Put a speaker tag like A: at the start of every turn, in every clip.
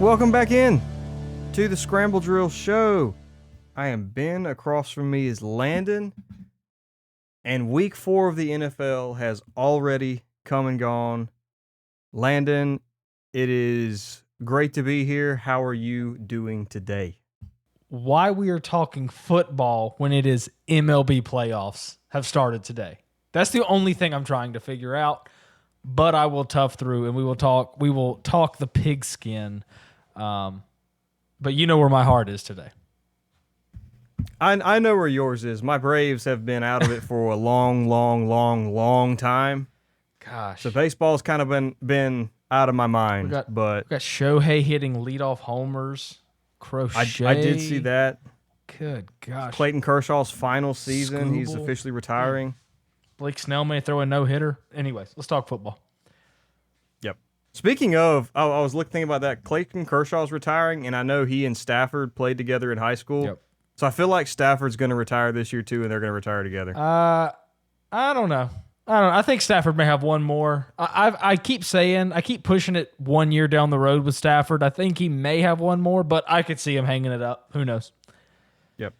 A: Welcome back in to the Scramble Drill Show. I am Ben. Across from me is Landon. And week 4 of the NFL has already come and gone. Landon, it is great to be here. How are you doing today?
B: Why we are talking football when it is MLB playoffs have started today. That's the only thing I'm trying to figure out, but I will tough through and we will talk the pigskin. But you know where my heart is today.
A: I know where yours is. My Braves have been out of it for a long time.
B: Gosh.
A: So baseball's kind of been out of my mind.
B: We got
A: Shohei
B: hitting leadoff homers. Crochet.
A: I did see that.
B: Good gosh.
A: Clayton Kershaw's final season.
B: Scooble.
A: He's officially retiring.
B: Blake Snell may throw a no-hitter. Anyways, let's talk football.
A: Yep. Speaking of, I was thinking about that. Clayton Kershaw's retiring, and I know he and Stafford played together in high school.
B: Yep.
A: So I feel like Stafford's going to retire this year too, and they're going to retire together.
B: I don't know. I think Stafford may have one more. I keep pushing it 1 year down the road with Stafford. I think he may have one more, but I could see him hanging it up. Who knows?
A: Yep.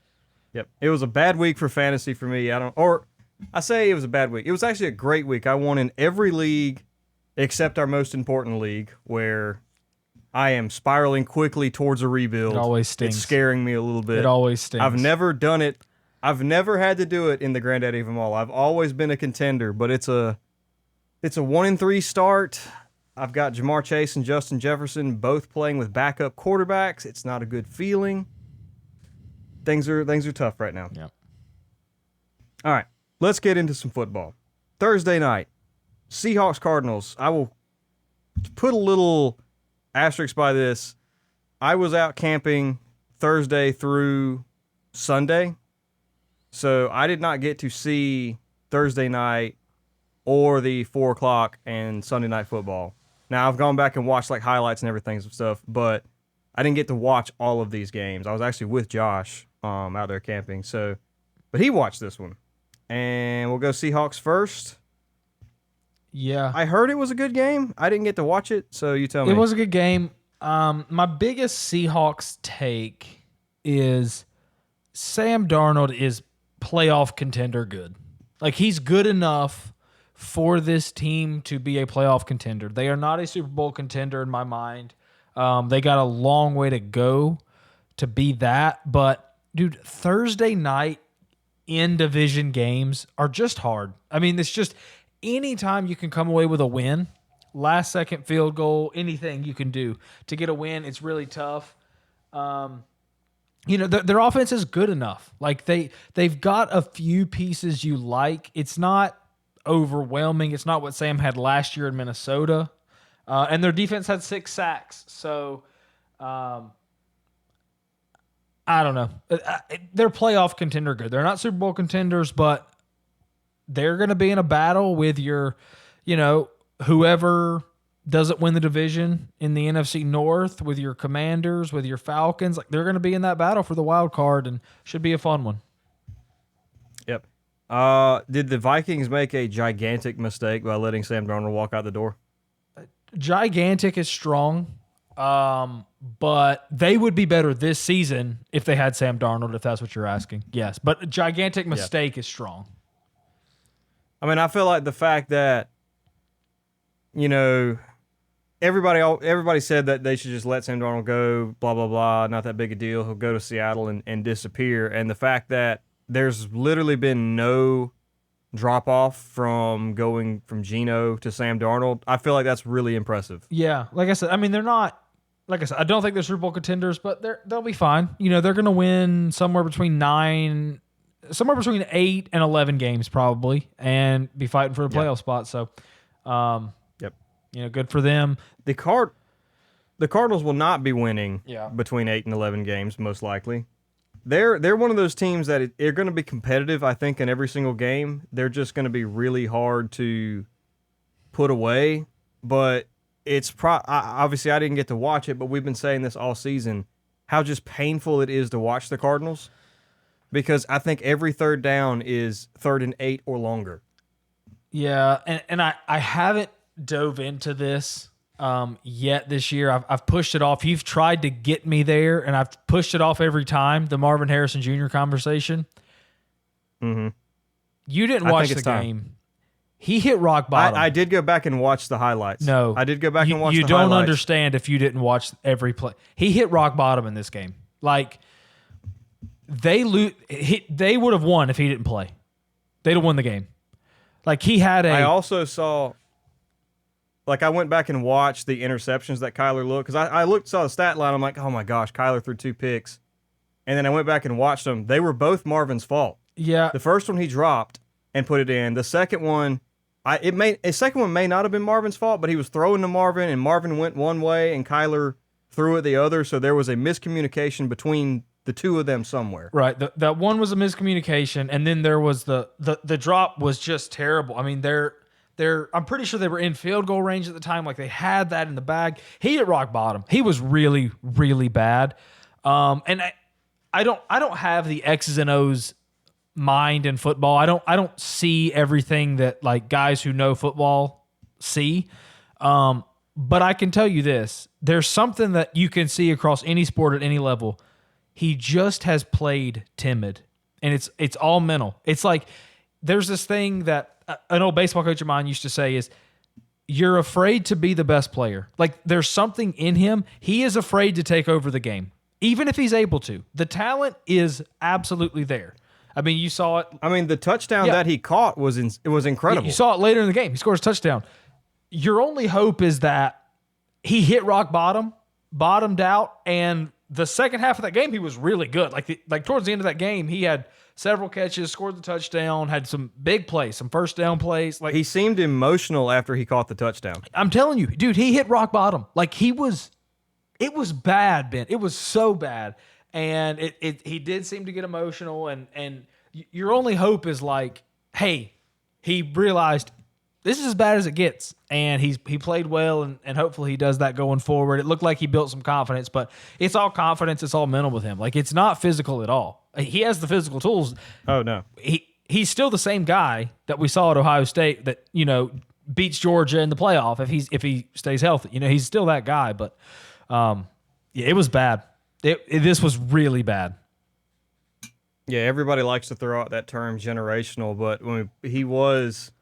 A: It was a bad week for fantasy for me. I say it was a bad week. It was actually a great week. I won in every league except our most important league, where I am spiraling quickly towards a rebuild.
B: It always stings.
A: It's scaring me a little bit.
B: It always stings.
A: I've never done it. I've never had to do it in the granddaddy of them all. I've always been a contender, but it's a 1-3 start. I've got Jamar Chase and Justin Jefferson both playing with backup quarterbacks. It's not a good feeling. Things are tough right now.
B: Yeah.
A: All right, let's get into some football. Thursday night, Seahawks Cardinals. I will put a little asterisk by this. I was out camping Thursday through Sunday. So I did not get to see Thursday night or the 4 o'clock and Sunday night football. Now, I've gone back and watched like highlights and everything and stuff, but I didn't get to watch all of these games. I was actually with Josh out there camping. But he watched this one. And we'll go Seahawks first.
B: Yeah.
A: I heard it was a good game. I didn't get to watch it, so you tell me.
B: It was a good game. My biggest Seahawks take is Sam Darnold is playoff contender good. Like, he's good enough for this team to be a playoff contender. They are not a Super Bowl contender in my mind. They got a long way to go to be that. But, dude, Thursday night in division games are just hard. I mean, it's just anytime you can come away with a win, last second field goal, anything you can do to get a win, it's really tough. Their offense is good enough. Like they've got a few pieces you like. It's not overwhelming. It's not what Sam had last year in Minnesota. And their defense had 6 sacks. So I don't know. They're playoff contender good. They're not Super Bowl contenders, but they're going to be in a battle with your, whoever doesn't win the division in the NFC North, with your Commanders, with your Falcons. Like, they're going to be in that battle for the wild card, and should be a fun one.
A: Yep. Did the Vikings make a gigantic mistake by letting Sam Darnold walk out the door?
B: Gigantic is strong, but they would be better this season if they had Sam Darnold, if that's what you're asking. Yes, but gigantic mistake is strong.
A: I mean, I feel like the fact that, everybody said that they should just let Sam Darnold go, blah, blah, blah, not that big a deal. He'll go to Seattle and disappear. And the fact that there's literally been no drop-off from going from Geno to Sam Darnold, I feel like that's really impressive.
B: Yeah, like I said, I mean, they're not, like I said, I don't think they're Super Bowl contenders, but they'll be fine. They're going to win somewhere between 8 and 11 games probably, and be fighting for the playoff spot. So, good for them.
A: The Cardinals will not be winning between 8 and 11 games, most likely. They're one of those teams that they're going to be competitive, I think, in every single game. They're just going to be really hard to put away. But it's obviously I didn't get to watch it, but we've been saying this all season, how just painful it is to watch the Cardinals, because I think every third down is 3rd and 8 or longer.
B: Yeah, and I haven't dove into this yet this year. I've pushed it off. You've tried to get me there, and I've pushed it off every time. The Marvin Harrison Jr. conversation.
A: Mm-hmm.
B: You didn't watch the game. He hit rock bottom.
A: I did go back and watch the highlights.
B: No.
A: I did go back and watch the highlights.
B: You don't understand if you didn't watch every play. He hit rock bottom in this game. Like, they would have won if he didn't play. They'd have won the game. Like, he had
A: I also saw... Like, I went back and watched the interceptions that Kyler looked. Because I saw the stat line. I'm like, oh, my gosh, Kyler threw 2 picks. And then I went back and watched them. They were both Marvin's fault.
B: Yeah.
A: The first one he dropped and put it in. The second one, the second one may not have been Marvin's fault, but he was throwing to Marvin, and Marvin went one way, and Kyler threw it the other. So there was a miscommunication between the two of them somewhere.
B: Right. That one was a miscommunication, and then there was the drop was just terrible. I mean, I'm pretty sure they were in field goal range at the time. Like, they had that in the bag. He hit rock bottom. He was really, really bad. And I don't have the X's and O's mind in football. I don't see everything that, like, guys who know football see. But I can tell you this. There's something that you can see across any sport at any level. He just has played timid. And it's all mental. It's like there's this thing that an old baseball coach of mine used to say is, you're afraid to be the best player. Like, there's something in him. He is afraid to take over the game, even if he's able to. The talent is absolutely there. I mean, you saw it. I
A: mean, the touchdown that he caught was incredible.
B: You saw it later in the game. He scores a touchdown. Your only hope is that he hit rock bottom, bottomed out, and the second half of that game, he was really good. Like towards the end of that game, he had several catches, scored the touchdown, had some big plays, some first down plays. Like,
A: he seemed emotional after he caught the touchdown.
B: I'm telling you, dude, he hit rock bottom. Like, it was bad, Ben. It was so bad. And he did seem to get emotional, and your only hope is, like, hey, he realized this is as bad as it gets, and he played well, and hopefully he does that going forward. It looked like he built some confidence, but it's all confidence, it's all mental with him. Like, it's not physical at all. He has the physical tools.
A: Oh, no.
B: He's still the same guy that we saw at Ohio State that, beats Georgia in the playoff if he stays healthy. He's still that guy, but it was bad. This was really bad.
A: Yeah, everybody likes to throw out that term generational, but he was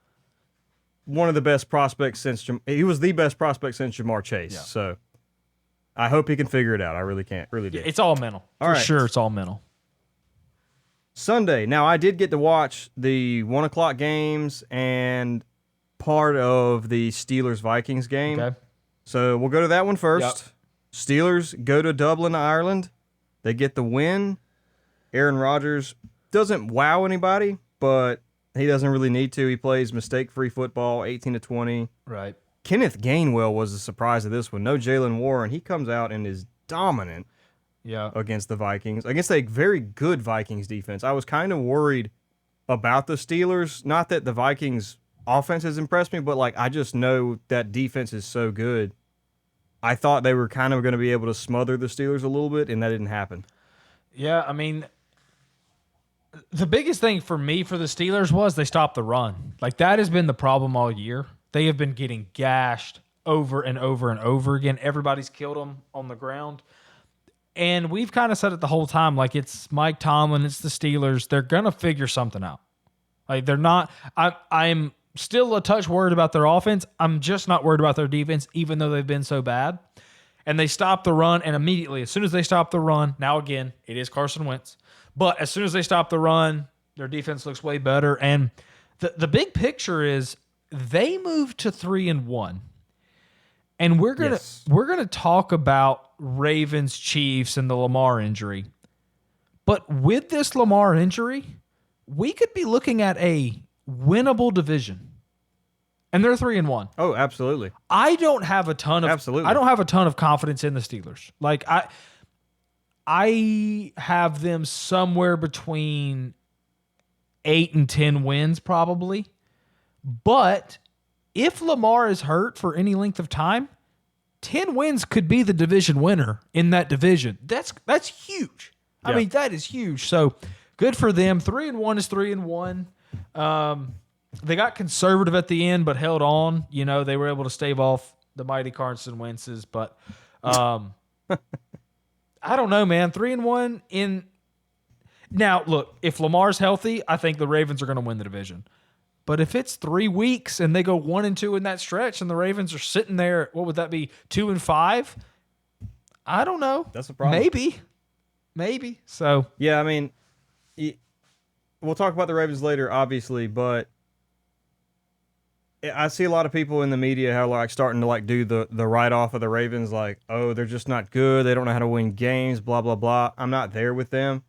A: one of the best prospects he was the best prospect since Jamar Chase. Yeah. So I hope he can figure it out. I really can't. Really do.
B: Yeah, it's all mental. For sure, it's all mental.
A: Sunday. Now, I did get to watch the 1 o'clock games and part of the Steelers-Vikings game. Okay. So we'll go to that one first. Yep. Steelers go to Dublin, Ireland. They get the win. Aaron Rodgers doesn't wow anybody, but he doesn't really need to. He plays mistake-free football, 18-20.
B: Right.
A: Kenneth Gainwell was a surprise of this one. No Jalen Warren. He comes out and is dominant against the Vikings, against a very good Vikings defense. I was kind of worried about the Steelers. Not that the Vikings offense has impressed me, but I just know that defense is so good. I thought they were kind of going to be able to smother the Steelers a little bit, and that didn't happen.
B: Yeah, I mean, the biggest thing for me for the Steelers was they stopped the run. That has been the problem all year. They have been getting gashed over and over and over again. Everybody's killed them on the ground. And we've kind of said it the whole time, it's Mike Tomlin, it's the Steelers. They're going to figure something out. They're not – I'm still a touch worried about their offense. I'm just not worried about their defense, even though they've been so bad. And they stopped the run, and immediately, as soon as they stopped the run, now again, it is Carson Wentz. But as soon as they stop the run, their defense looks way better. And the big picture is they moved to 3-1. And we're gonna talk about Ravens, Chiefs, and the Lamar injury. But with this Lamar injury, we could be looking at a winnable division. And they're 3-1.
A: Oh, absolutely.
B: I don't have a ton of confidence in the Steelers. I have them somewhere between 8 and 10 wins probably. But if Lamar is hurt for any length of time, 10 wins could be the division winner in that division. That's huge. Yeah. I mean, that is huge. So good for them. 3-1 is 3-1. They got conservative at the end, but held on. They were able to stave off the mighty Carson Wentz's, but I don't know, man. 3-1 in now. Look, if Lamar's healthy, I think the Ravens are going to win the division. But if it's 3 weeks and they go 1-2 in that stretch, and the Ravens are sitting there, what would that be? 2-5? I don't know.
A: That's a problem.
B: Maybe. So
A: yeah, I mean, we'll talk about the Ravens later, obviously, but I see a lot of people in the media how like starting to like do the write off of the Ravens, like, oh, they're just not good. They don't know how to win games. Blah blah blah. I'm not there with them.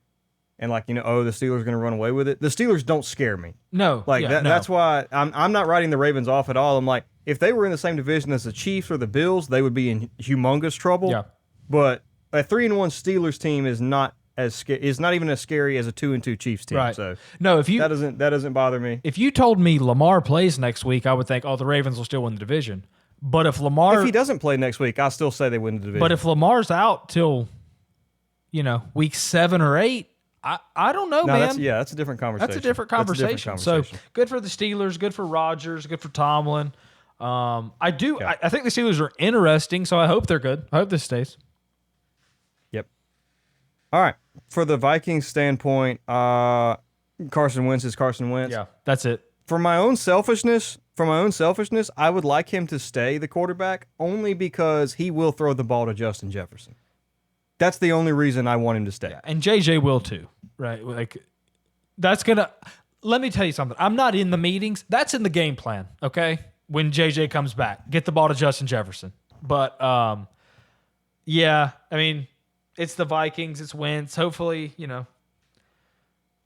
A: And like, oh, the Steelers are going to run away with it. The Steelers don't scare me.
B: No,
A: like
B: no.
A: That's why I'm not writing the Ravens off at all. I'm like, if they were in the same division as the Chiefs or the Bills, they would be in humongous trouble.
B: Yeah.
A: But a 3-1 Steelers team is not even as scary as a 2-2 Chiefs team.
B: Right.
A: So
B: no, if you
A: that doesn't bother me.
B: If you told me Lamar plays next week, I would think, oh, the Ravens will still win the division. But if
A: he doesn't play next week, I'll still say they win the division.
B: But if Lamar's out till week 7 or 8. I don't know, man.
A: That's a different conversation.
B: That's a different conversation. So good for the Steelers, good for Rodgers, good for Tomlin. I think the Steelers are interesting, so I hope they're good. I hope this stays.
A: Yep. All right. For the Vikings standpoint, Carson Wentz is Carson Wentz.
B: Yeah, that's it.
A: For my own selfishness, I would like him to stay the quarterback only because he will throw the ball to Justin Jefferson. That's the only reason I want him to stay.
B: Yeah, and JJ will too, right? Like, that's going to – let me tell you something. I'm not in the meetings. That's in the game plan, okay, when JJ comes back. Get the ball to Justin Jefferson. But, yeah, I mean, it's the Vikings. It's Wentz. Hopefully,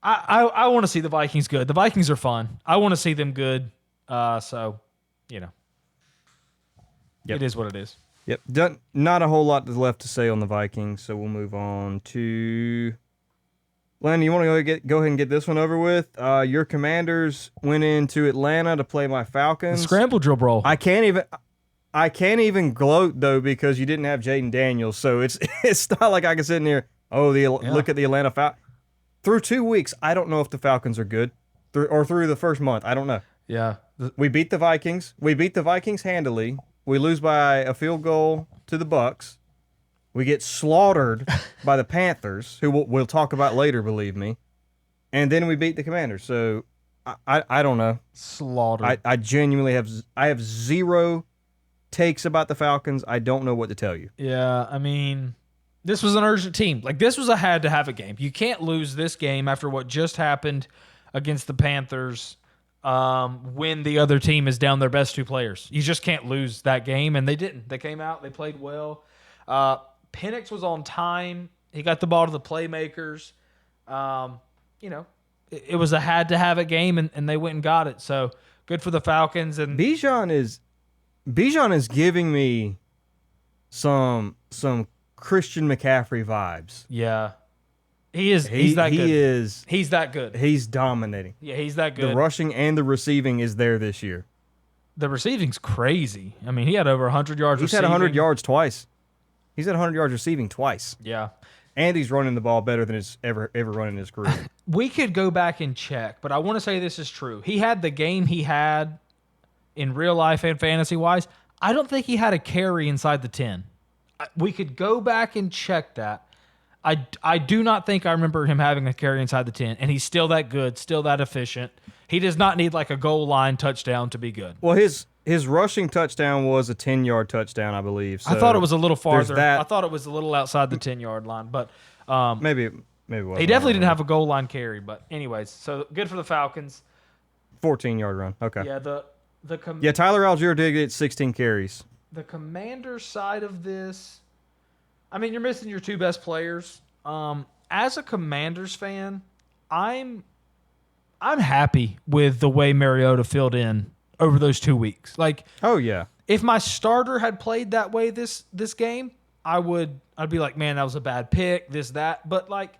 B: I want to see the Vikings good. The Vikings are fun. I want to see them good. So,
A: Yep.
B: It is what it is.
A: Yep. Not a whole lot left to say on the Vikings, so we'll move on to Len. You want to go ahead and get this one over with? Your Commanders went into Atlanta to play my Falcons.
B: The scramble drill, bro.
A: I can't even gloat though because you didn't have Jaden Daniels, so it's not like I can sit in here. Look at the Atlanta Falcons. Through 2 weeks, I don't know if the Falcons are good, through the first month. I don't know.
B: Yeah.
A: We beat the Vikings. We beat the Vikings handily. We lose by a field goal to the Bucks. We get slaughtered by the Panthers, who we'll talk about later, believe me. And then we beat the Commanders. So I don't know.
B: Slaughtered.
A: I genuinely have zero takes about the Falcons. I don't know what to tell you.
B: Yeah, I mean, this was an urgent team. Like, this was a had-to-have a game. You can't lose this game after what just happened against the Panthers. When the other team is down their best 2 players. You just can't lose that game, and they didn't. They came out, they played well. Penix was on time. He got the ball to the playmakers. It was a had-to-have-it game, and they went and got it. So, good for the Falcons. And
A: Bijan is giving me some Christian McCaffrey vibes.
B: Yeah. He's that good. He's that good.
A: He's dominating.
B: Yeah, he's that good.
A: The rushing and the receiving is there this year.
B: The receiving's crazy. I mean, he had over 100 yards receiving.
A: He's had 100 yards twice. He's had 100 yards receiving twice.
B: Yeah.
A: And he's running the ball better than he's ever run in his career.
B: We could go back and check, but I want to say this is true. He had the game he had in real life and fantasy-wise. I don't think he had a carry inside the 10. We could go back and check that. I do not think I remember him having a carry inside the 10, and he's still that good, still that efficient. He does not need like a goal line touchdown to be good.
A: Well, his rushing touchdown was a 10-yard touchdown, I believe. So
B: I thought it was a little farther.
A: that.
B: I thought it was a little outside the 10-yard line, but
A: maybe it wasn't.
B: He definitely didn't have a goal line carry, but anyways, so good for the Falcons.
A: 14-yard run. Okay.
B: Yeah,
A: Tyler Algier did get 16 carries.
B: The Commander side of this, I mean, you're missing your 2 best players. As a Commanders fan, I'm happy with the way Mariota filled in over those 2 weeks. Like,
A: oh yeah,
B: if my starter had played that way this game, I'd be like, man, that was a bad pick, this, that. But like,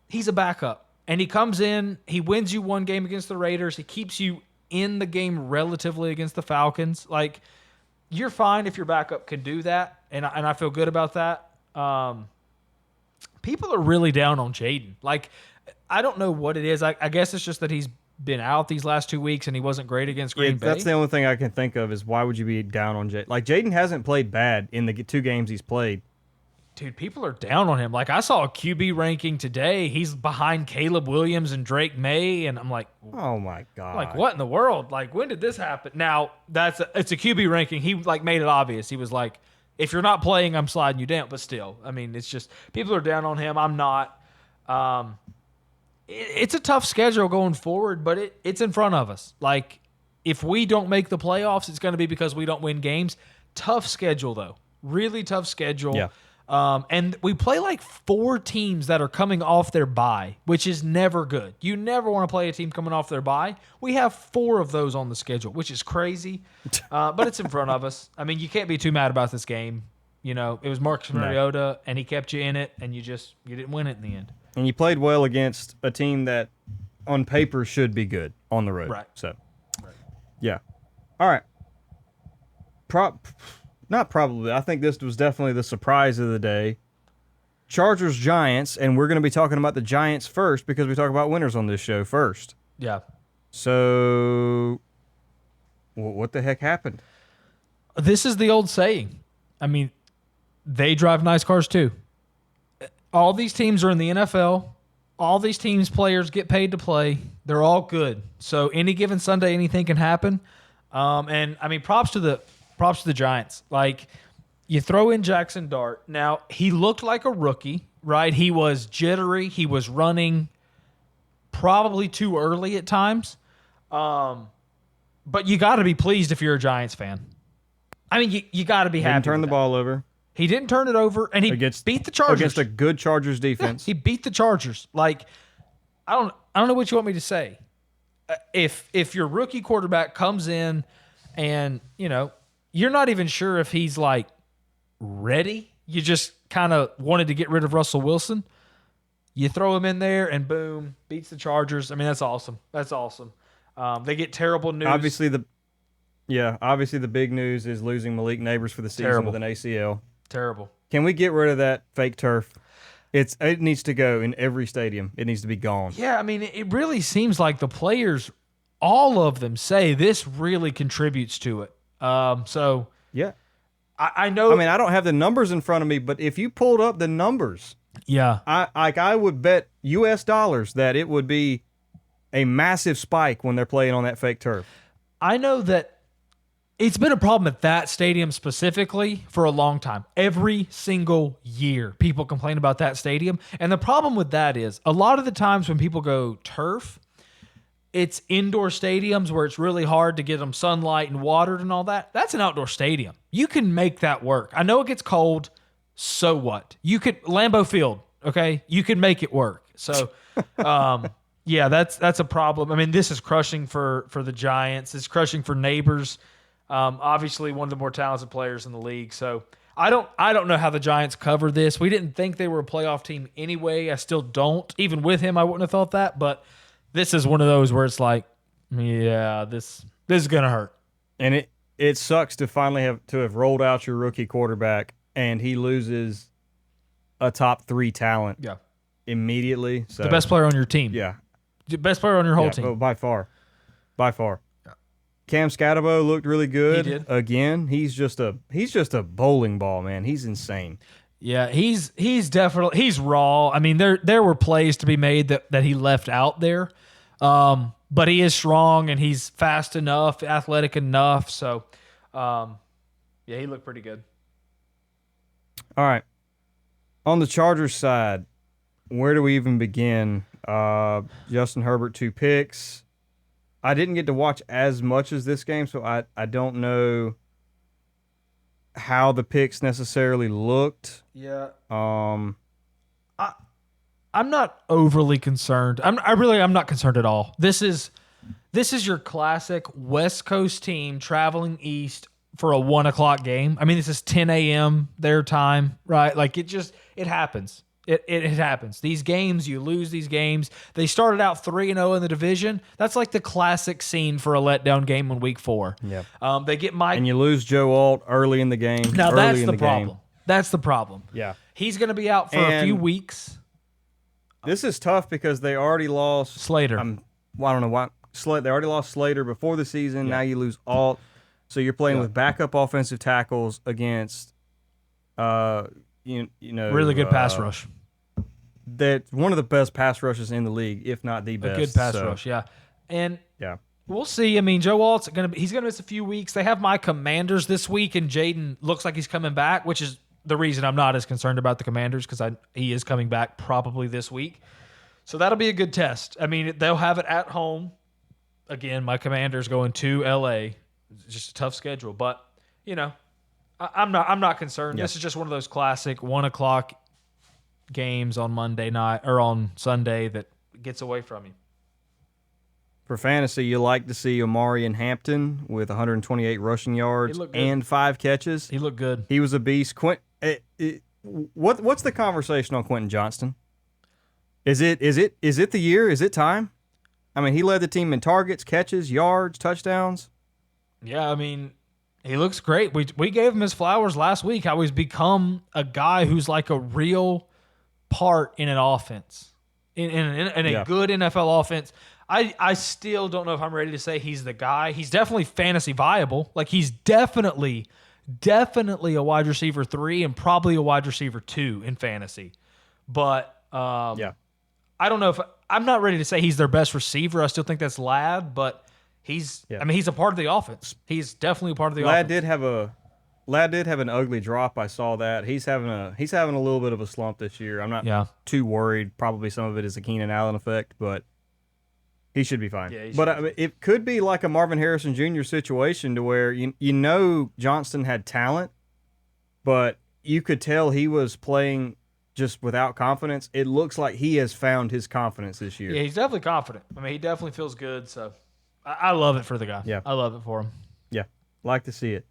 B: he's a backup, and he comes in, he wins you 1 game against the Raiders, he keeps you in the game relatively against the Falcons. Like, you're fine if your backup can do that, and I feel good about that. People are really down on Jaden. Like, I don't know what it is. I guess it's just that he's been out these last 2 weeks and he wasn't great against Green Bay.
A: That's the only thing I can think of is why would you be down on Jaden? Like, Jaden hasn't played bad in the 2 games he's played.
B: Dude, people are down on him. Like, I saw a QB ranking today. He's behind Caleb Williams and Drake May, and I'm like,
A: oh my god!
B: Like, what in the world? Like, when did this happen? Now, it's a QB ranking. He like made it obvious. He was like, if you're not playing, I'm sliding you down. But still, I mean, it's just people are down on him. I'm not. It's a tough schedule going forward, but it's in front of us. Like, if we don't make the playoffs, it's going to be because we don't win games. Tough schedule, though. Really tough schedule.
A: Yeah.
B: And we play like 4 teams that are coming off their bye, which is never good. You never want to play a team coming off their bye. We have 4 of those on the schedule, which is crazy. But it's in front of us. I mean, you can't be too mad about this game. You know, it was Marcus Mariota, and he kept you in it, and you didn't win it in the end.
A: And you played well against a team that, on paper, should be good on the road.
B: Right.
A: So, yeah. All right. Not probably. I think this was definitely the surprise of the day. Chargers-Giants, and we're going to be talking about the Giants first because we talk about winners on this show first.
B: Yeah.
A: So, what the heck happened?
B: This is the old saying. I mean, they drive nice cars too. All these teams are in the NFL. All these teams' players get paid to play. They're all good. So any given Sunday, anything can happen. And I mean, props to the Giants. Like, you throw in Jackson Dart. Now, he looked like a rookie, right? He was jittery. He was running probably too early at times. But you got to be pleased if you're a Giants fan. I mean, you got to be happy.
A: Didn't turn the ball over.
B: He didn't turn it over, and he beat the Chargers.
A: Against a good Chargers defense.
B: Yeah, he beat the Chargers. Like, I don't know what you want me to say. If your rookie quarterback comes in and, you know, you're not even sure if he's, like, ready. You just kind of wanted to get rid of Russell Wilson. You throw him in there, and boom, beats the Chargers. I mean, that's awesome. That's awesome. They get terrible news.
A: Obviously, the big news is losing Malik Neighbors for the season with an ACL.
B: Terrible.
A: Can we get rid of that fake turf? It needs to go in every stadium. It needs to be gone.
B: Yeah, I mean, it really seems like the players, all of them, say this really contributes to it. So
A: yeah,
B: I know.
A: I mean, I don't have the numbers in front of me, but if you pulled up the numbers,
B: yeah,
A: I would bet U.S. dollars that it would be a massive spike when they're playing on that fake turf.
B: I know that it's been a problem at that stadium specifically for a long time. Every single year, people complain about that stadium. And the problem with that is a lot of the times when people go turf, it's indoor stadiums where it's really hard to get them sunlight and watered and all that. That's an outdoor stadium. You can make that work. I know it gets cold. So what? You could Lambeau Field, okay? You can make it work. So, yeah, that's a problem. I mean, this is crushing for the Giants. It's crushing for Neighbors. Obviously one of the more talented players in the league. So I don't know how the Giants cover this. We didn't think they were a playoff team anyway. I still don't. Even with him, I wouldn't have thought that. But this is one of those where it's like, yeah, this is gonna hurt.
A: And it sucks to finally have rolled out your rookie quarterback and he loses a top 3 talent.
B: Yeah.
A: Immediately. So,
B: the best player on your team.
A: Yeah.
B: The best player on your whole team.
A: By far. Cam Scatabo looked really good.
B: He did.
A: Again, he's just a bowling ball, man. He's insane.
B: Yeah, he's definitely raw. I mean, there were plays to be made that he left out there. But he is strong and he's fast enough, athletic enough. So, yeah, he looked pretty good.
A: All right. On the Chargers side, where do we even begin? Justin Herbert 2 picks. I didn't get to watch as much as this game, so I don't know how the picks necessarily looked.
B: Yeah. I'm not overly concerned. I'm not concerned at all. This is your classic West Coast team traveling east for a 1:00 game. I mean, this is 10 a.m. their time, right? Like it happens. It happens. These games, you lose these games. They started out 3-0 in the division. That's like the classic scene for a letdown game in week 4.
A: Yeah.
B: They get Mike.
A: And you lose Joe Alt early in the game.
B: Now that's the problem. That's the problem.
A: Yeah.
B: He's going to be out for a few weeks.
A: This is tough because they already lost
B: Slater.
A: I don't know why. They already lost Slater before the season. Now you lose Alt. So you're playing with backup offensive tackles against,
B: really good pass rush.
A: That's one of the best pass rushes in the league, if not the best.
B: A good pass rush, yeah. And we'll see. I mean, Joe Alt's he's gonna miss a few weeks. They have my Commanders this week, and Jaden looks like he's coming back, which is the reason I'm not as concerned about the Commanders, because he is coming back probably this week. So that'll be a good test. I mean, they'll have it at home. Again, my Commanders going to LA. It's just a tough schedule, but I'm not concerned. This is just one of those classic 1:00 games on Monday night or on Sunday that gets away from you.
A: For fantasy, you like to see Omari in Hampton with 128 rushing yards and 5 catches.
B: He looked good.
A: He was a beast. What's the conversation on Quentin Johnston? Is it the year? Is it time? I mean, he led the team in targets, catches, yards, touchdowns.
B: Yeah, I mean, he looks great. We gave him his flowers last week. How he's become a guy who's like a real part in an offense, in a good NFL offense. I still don't know if I'm ready to say he's the guy. He's definitely fantasy viable. Like, he's definitely a wide receiver 3 and probably a wide receiver 2 in fantasy. But I don't know if I'm not ready to say he's their best receiver. I still think that's Ladd, but he's a part of the offense. He's definitely a part of the offense.
A: Ladd did have an ugly drop. I saw that. He's having a little bit of a slump this year. I'm not too worried. Probably some of it is a Keenan Allen effect, but he should be fine. Yeah, it could be like a Marvin Harrison Jr. situation to where Johnston had talent, but you could tell he was playing just without confidence. It looks like he has found his confidence this year.
B: Yeah, he's definitely confident. I mean, he definitely feels good. So I love it for the guy.
A: Yeah,
B: I love it for him.
A: Yeah, like to see it.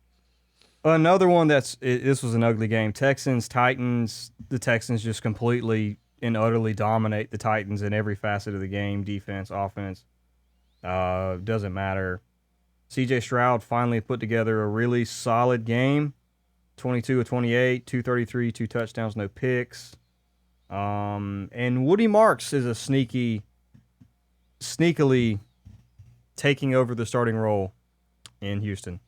A: Another one this was an ugly game. Texans-Titans. The Texans just completely and utterly dominate the Titans in every facet of the game. Defense, offense, doesn't matter. C.J. Stroud finally put together a really solid game. 22 of 28, 233, 2 touchdowns, no picks. And Woody Marks is sneakily taking over the starting role in Houston.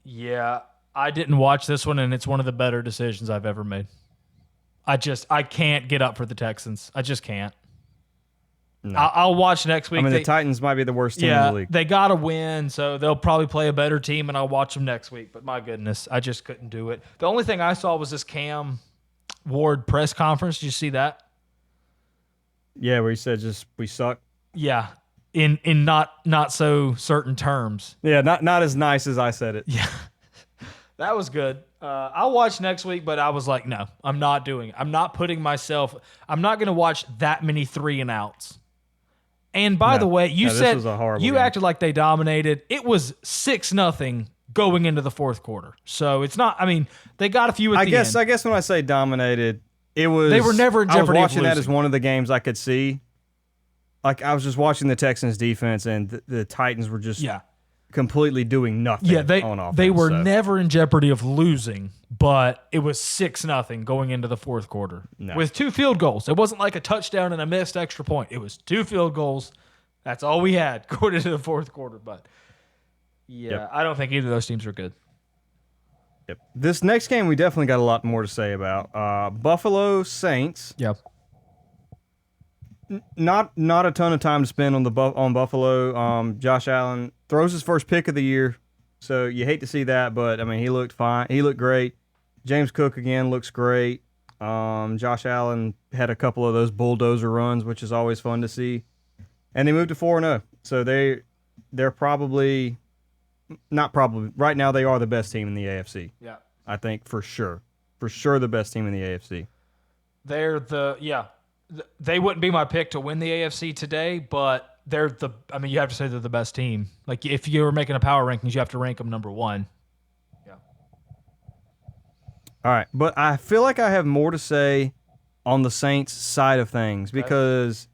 B: Yeah, I didn't watch this one, and it's one of the better decisions I've ever made. I can't get up for the Texans. I just can't. No. I'll watch next week.
A: I mean, the Titans might be the worst team in the league.
B: They got to win, so they'll probably play a better team, and I'll watch them next week. But my goodness, I just couldn't do it. The only thing I saw was this Cam Ward press conference. Did you see that?
A: Yeah, where he said we suck.
B: Yeah, in not so certain terms.
A: Yeah, not as nice as I said it.
B: Yeah, that was good. I'll watch next week, but I was like, no, I'm not doing it. I'm not going to watch that many 3-and-outs. And by the way, you said you acted like they dominated. It was 6-0 going into the fourth quarter. So it's not, I mean, they got a few at the end.
A: I guess when I say dominated, it was,
B: they were never in jeopardy.
A: I was watching that as one of the games I could see. Like, I was just watching the Texans defense, and the Titans were just completely doing nothing on offense.
B: They were never in jeopardy of losing, but it was 6-0 going into the fourth quarter with 2 field goals. It wasn't like a touchdown and a missed extra point. It was 2 field goals. That's all we had going into the fourth quarter. But, I don't think either of those teams are good.
A: Yep. This next game we definitely got a lot more to say about. Buffalo Saints.
B: Yep.
A: Not a ton of time to spend on Buffalo. Josh Allen throws his first pick of the year, so you hate to see that, but I mean, he looked fine. He looked great. James Cook again looks great. Josh Allen had a couple of those bulldozer runs, which is always fun to see. And they moved to 4-0. So they're probably not probably right now they are the best team in the AFC.
B: Yeah.
A: I think for sure the best team in the AFC.
B: They wouldn't be my pick to win the AFC today, but you have to say they're the best team. Like, if you were making a power rankings, you have to rank them number 1. Yeah.
A: All right, but I feel like I have more to say on the Saints side of things because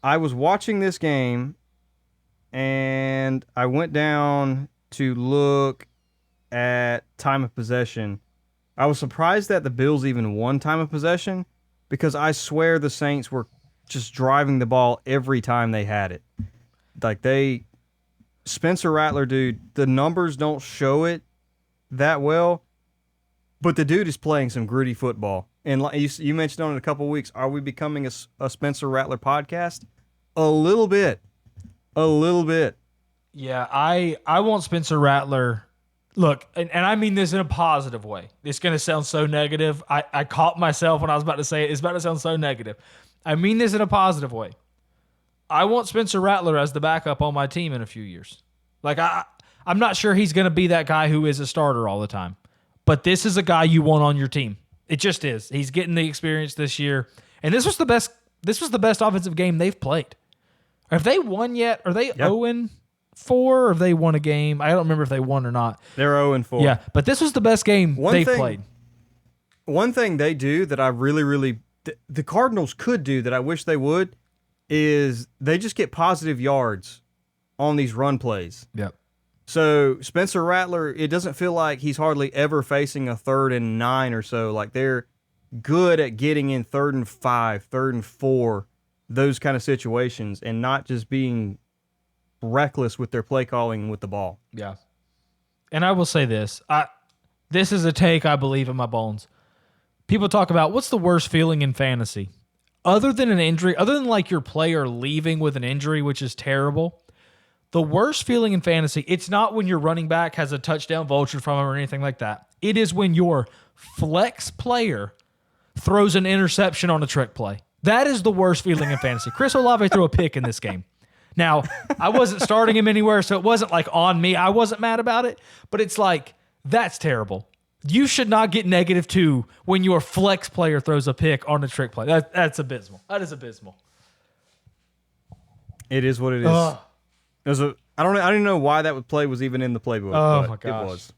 A: I was watching this game and I went down to look at time of possession. I was surprised that the Bills even won time of possession, because I swear the Saints were just driving the ball every time they had it. like Spencer Rattler, dude, the numbers don't show it that well, but the dude is playing some gritty football. And like you mentioned on it a couple of weeks, are we becoming a Spencer Rattler podcast? A little bit.
B: Yeah, I want Spencer Rattler. Look, and I mean this in a positive way. It's going to sound so negative. I caught myself when I was about to say it. It's about to sound so negative. I mean this in a positive way. I want Spencer Rattler as the backup on my team in a few years. Like, I'm not sure he's going to be that guy who is a starter all the time. But this is a guy you want on your team. It just is. He's getting the experience this year. And this was the best offensive game they've played. Have they won yet? Are they 0-4 or have they won a game? I don't remember if they won or not.
A: They're 0-4.
B: Yeah, but this was the best game they've played.
A: One thing they do that I really the Cardinals could do that I wish they would is they just get positive yards on these run plays.
B: Yep.
A: So Spencer Rattler, it doesn't feel like he's hardly ever facing a 3rd and 9 or so. Like they're good at getting in 3rd and 5, 3rd and 4, those kind of situations, and not just being reckless with their play calling with the ball.
B: Yeah. And I will say this. This is a take I believe in my bones. People talk about what's the worst feeling in fantasy? Other than an injury, other than like your player leaving with an injury, which is terrible, the worst feeling in fantasy, it's not when your running back has a touchdown vulture from him or anything like that. It is when your flex player throws an interception on a trick play. That is the worst feeling in fantasy. Chris Olave threw a pick in this game. Now, I wasn't starting him anywhere, so it wasn't like on me. I wasn't mad about it, but it's like, that's terrible. You should not get -2 when your flex player throws a pick on a trick play. That's abysmal. That is abysmal.
A: It is what it is. I don't even know why that play was even in the playbook.
B: Oh my gosh.
A: It was.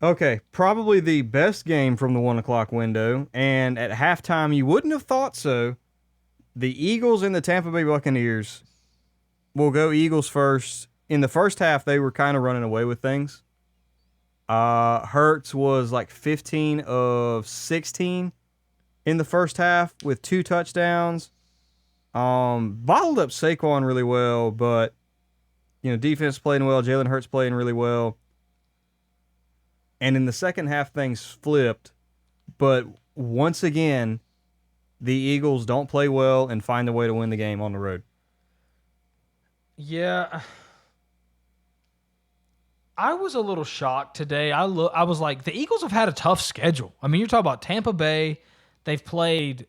A: Okay, probably the best game from the 1 o'clock window, and at halftime you wouldn't have thought so. The Eagles and the Tampa Bay Buccaneers. We'll go Eagles first. In the first half, they were kind of running away with things. Hurts was like 15 of 16 in the first half with 2 touchdowns. Bottled up Saquon really well, but defense playing well. Jalen Hurts playing really well. And in the second half, things flipped. But once again, the Eagles don't play well and find a way to win the game on the road.
B: Yeah. I was a little shocked today. I was like, the Eagles have had a tough schedule. I mean, you're talking about Tampa Bay. They've played,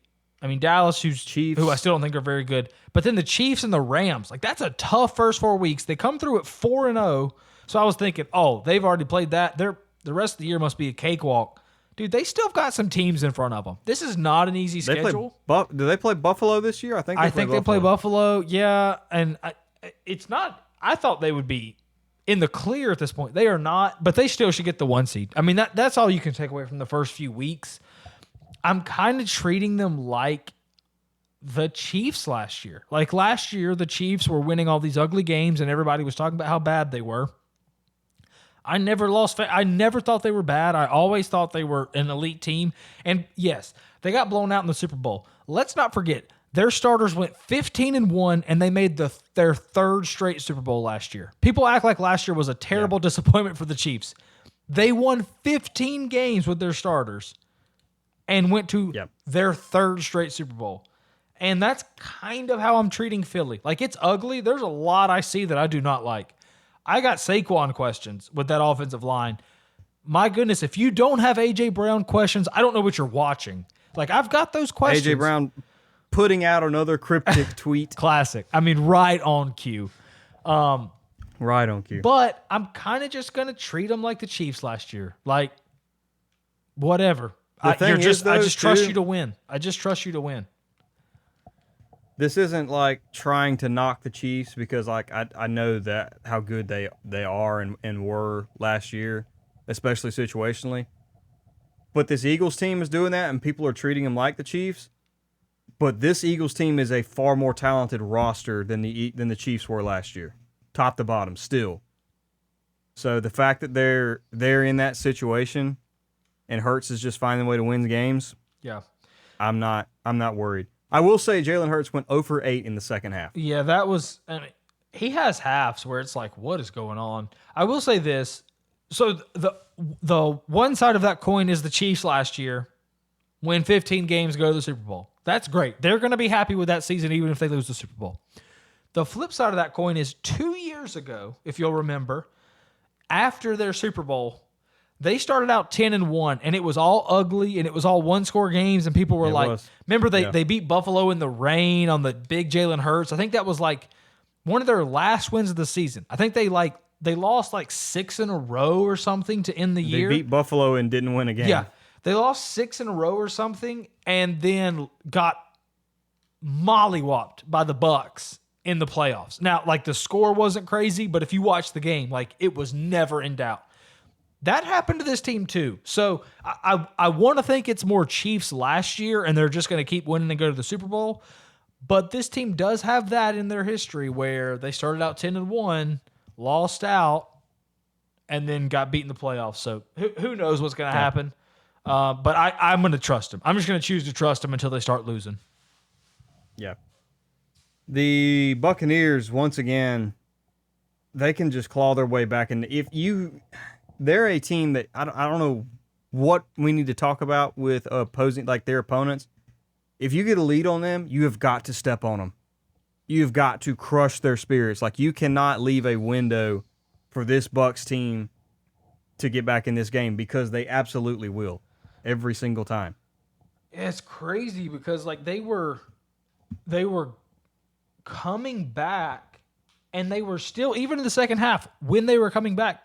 B: Dallas, who I still don't think are very good. But then the Chiefs and the Rams. Like, that's a tough first 4 weeks. They come through at 4-0. So I was thinking, they've already played that. The rest of the year must be a cakewalk. Dude, they still got some teams in front of them. This is not an easy schedule.
A: Do they play Buffalo this year? I think they play
B: Buffalo. Yeah, and it's not. I thought they would be in the clear at this point. They are not, but they still should get the 1 seed. I mean, that's all you can take away from the first few weeks. I'm kind of treating them like the Chiefs last year. Like last year, the Chiefs were winning all these ugly games, and everybody was talking about how bad they were. I never thought they were bad. I always thought they were an elite team. And yes, they got blown out in the Super Bowl. Let's not forget, their starters went 15-1, and they made their 3rd straight Super Bowl last year. People act like last year was a terrible disappointment for the Chiefs. They won 15 games with their starters and went to their 3rd straight Super Bowl. And that's kind of how I'm treating Philly. Like, it's ugly. There's a lot I see that I do not like. I got Saquon questions with that offensive line. My goodness, if you don't have A.J. Brown questions, I don't know what you're watching. Like, I've got those questions.
A: A.J. Brown putting out another cryptic tweet.
B: Classic. I mean, right on cue.
A: Right on cue.
B: But I'm kind of just going to treat them like the Chiefs last year. Like, whatever. I just trust you to win. I just trust you to win.
A: This isn't like trying to knock the Chiefs because I know that how good they are and were last year, especially situationally. But this Eagles team is doing that, and people are treating them like the Chiefs. But this Eagles team is a far more talented roster than the Chiefs were last year, top to bottom, still. So the fact that they're in that situation, and Hurts is just finding a way to win the games.
B: Yeah,
A: I'm not worried. I will say Jalen Hurts went 0 for 8 in the second half.
B: Yeah, that was. I mean, he has halves where it's like, what is going on? I will say this. So the one side of that coin is the Chiefs last year win 15 games, go to the Super Bowl. That's great. They're going to be happy with that season even if they lose the Super Bowl. The flip side of that coin is 2 years ago, if you'll remember, after their Super Bowl, they started out 10-1, and it was all ugly, and it was all one-score games, and people were remember they beat Buffalo in the rain on the big Jalen Hurts. I think that was like one of their last wins of the season. I think they lost like 6 in a row or something to end the year.
A: They beat Buffalo and didn't win a game.
B: Yeah. They lost 6 in a row or something, and then got mollywopped by the Bucs in the playoffs. Now, like, the score wasn't crazy, but if you watch the game, like, it was never in doubt. That happened to this team too. So I want to think it's more Chiefs last year, and they're just going to keep winning and go to the Super Bowl. But this team does have that in their history where they started out 10-1, lost out, and then got beat in the playoffs. So who knows what's going to happen. But I'm going to trust them. I'm just going to choose to trust them until they start losing.
A: Yeah. The Buccaneers, once again, they can just claw their way back. And they're a team that I don't know what we need to talk about with opposing, like, their opponents. If you get a lead on them, you have got to step on them. You've got to crush their spirits. Like, you cannot leave a window for this Bucs team to get back in this game, because they absolutely will every single time.
B: It's crazy because, like, they were coming back, and they were still, even in the second half, when they were coming back,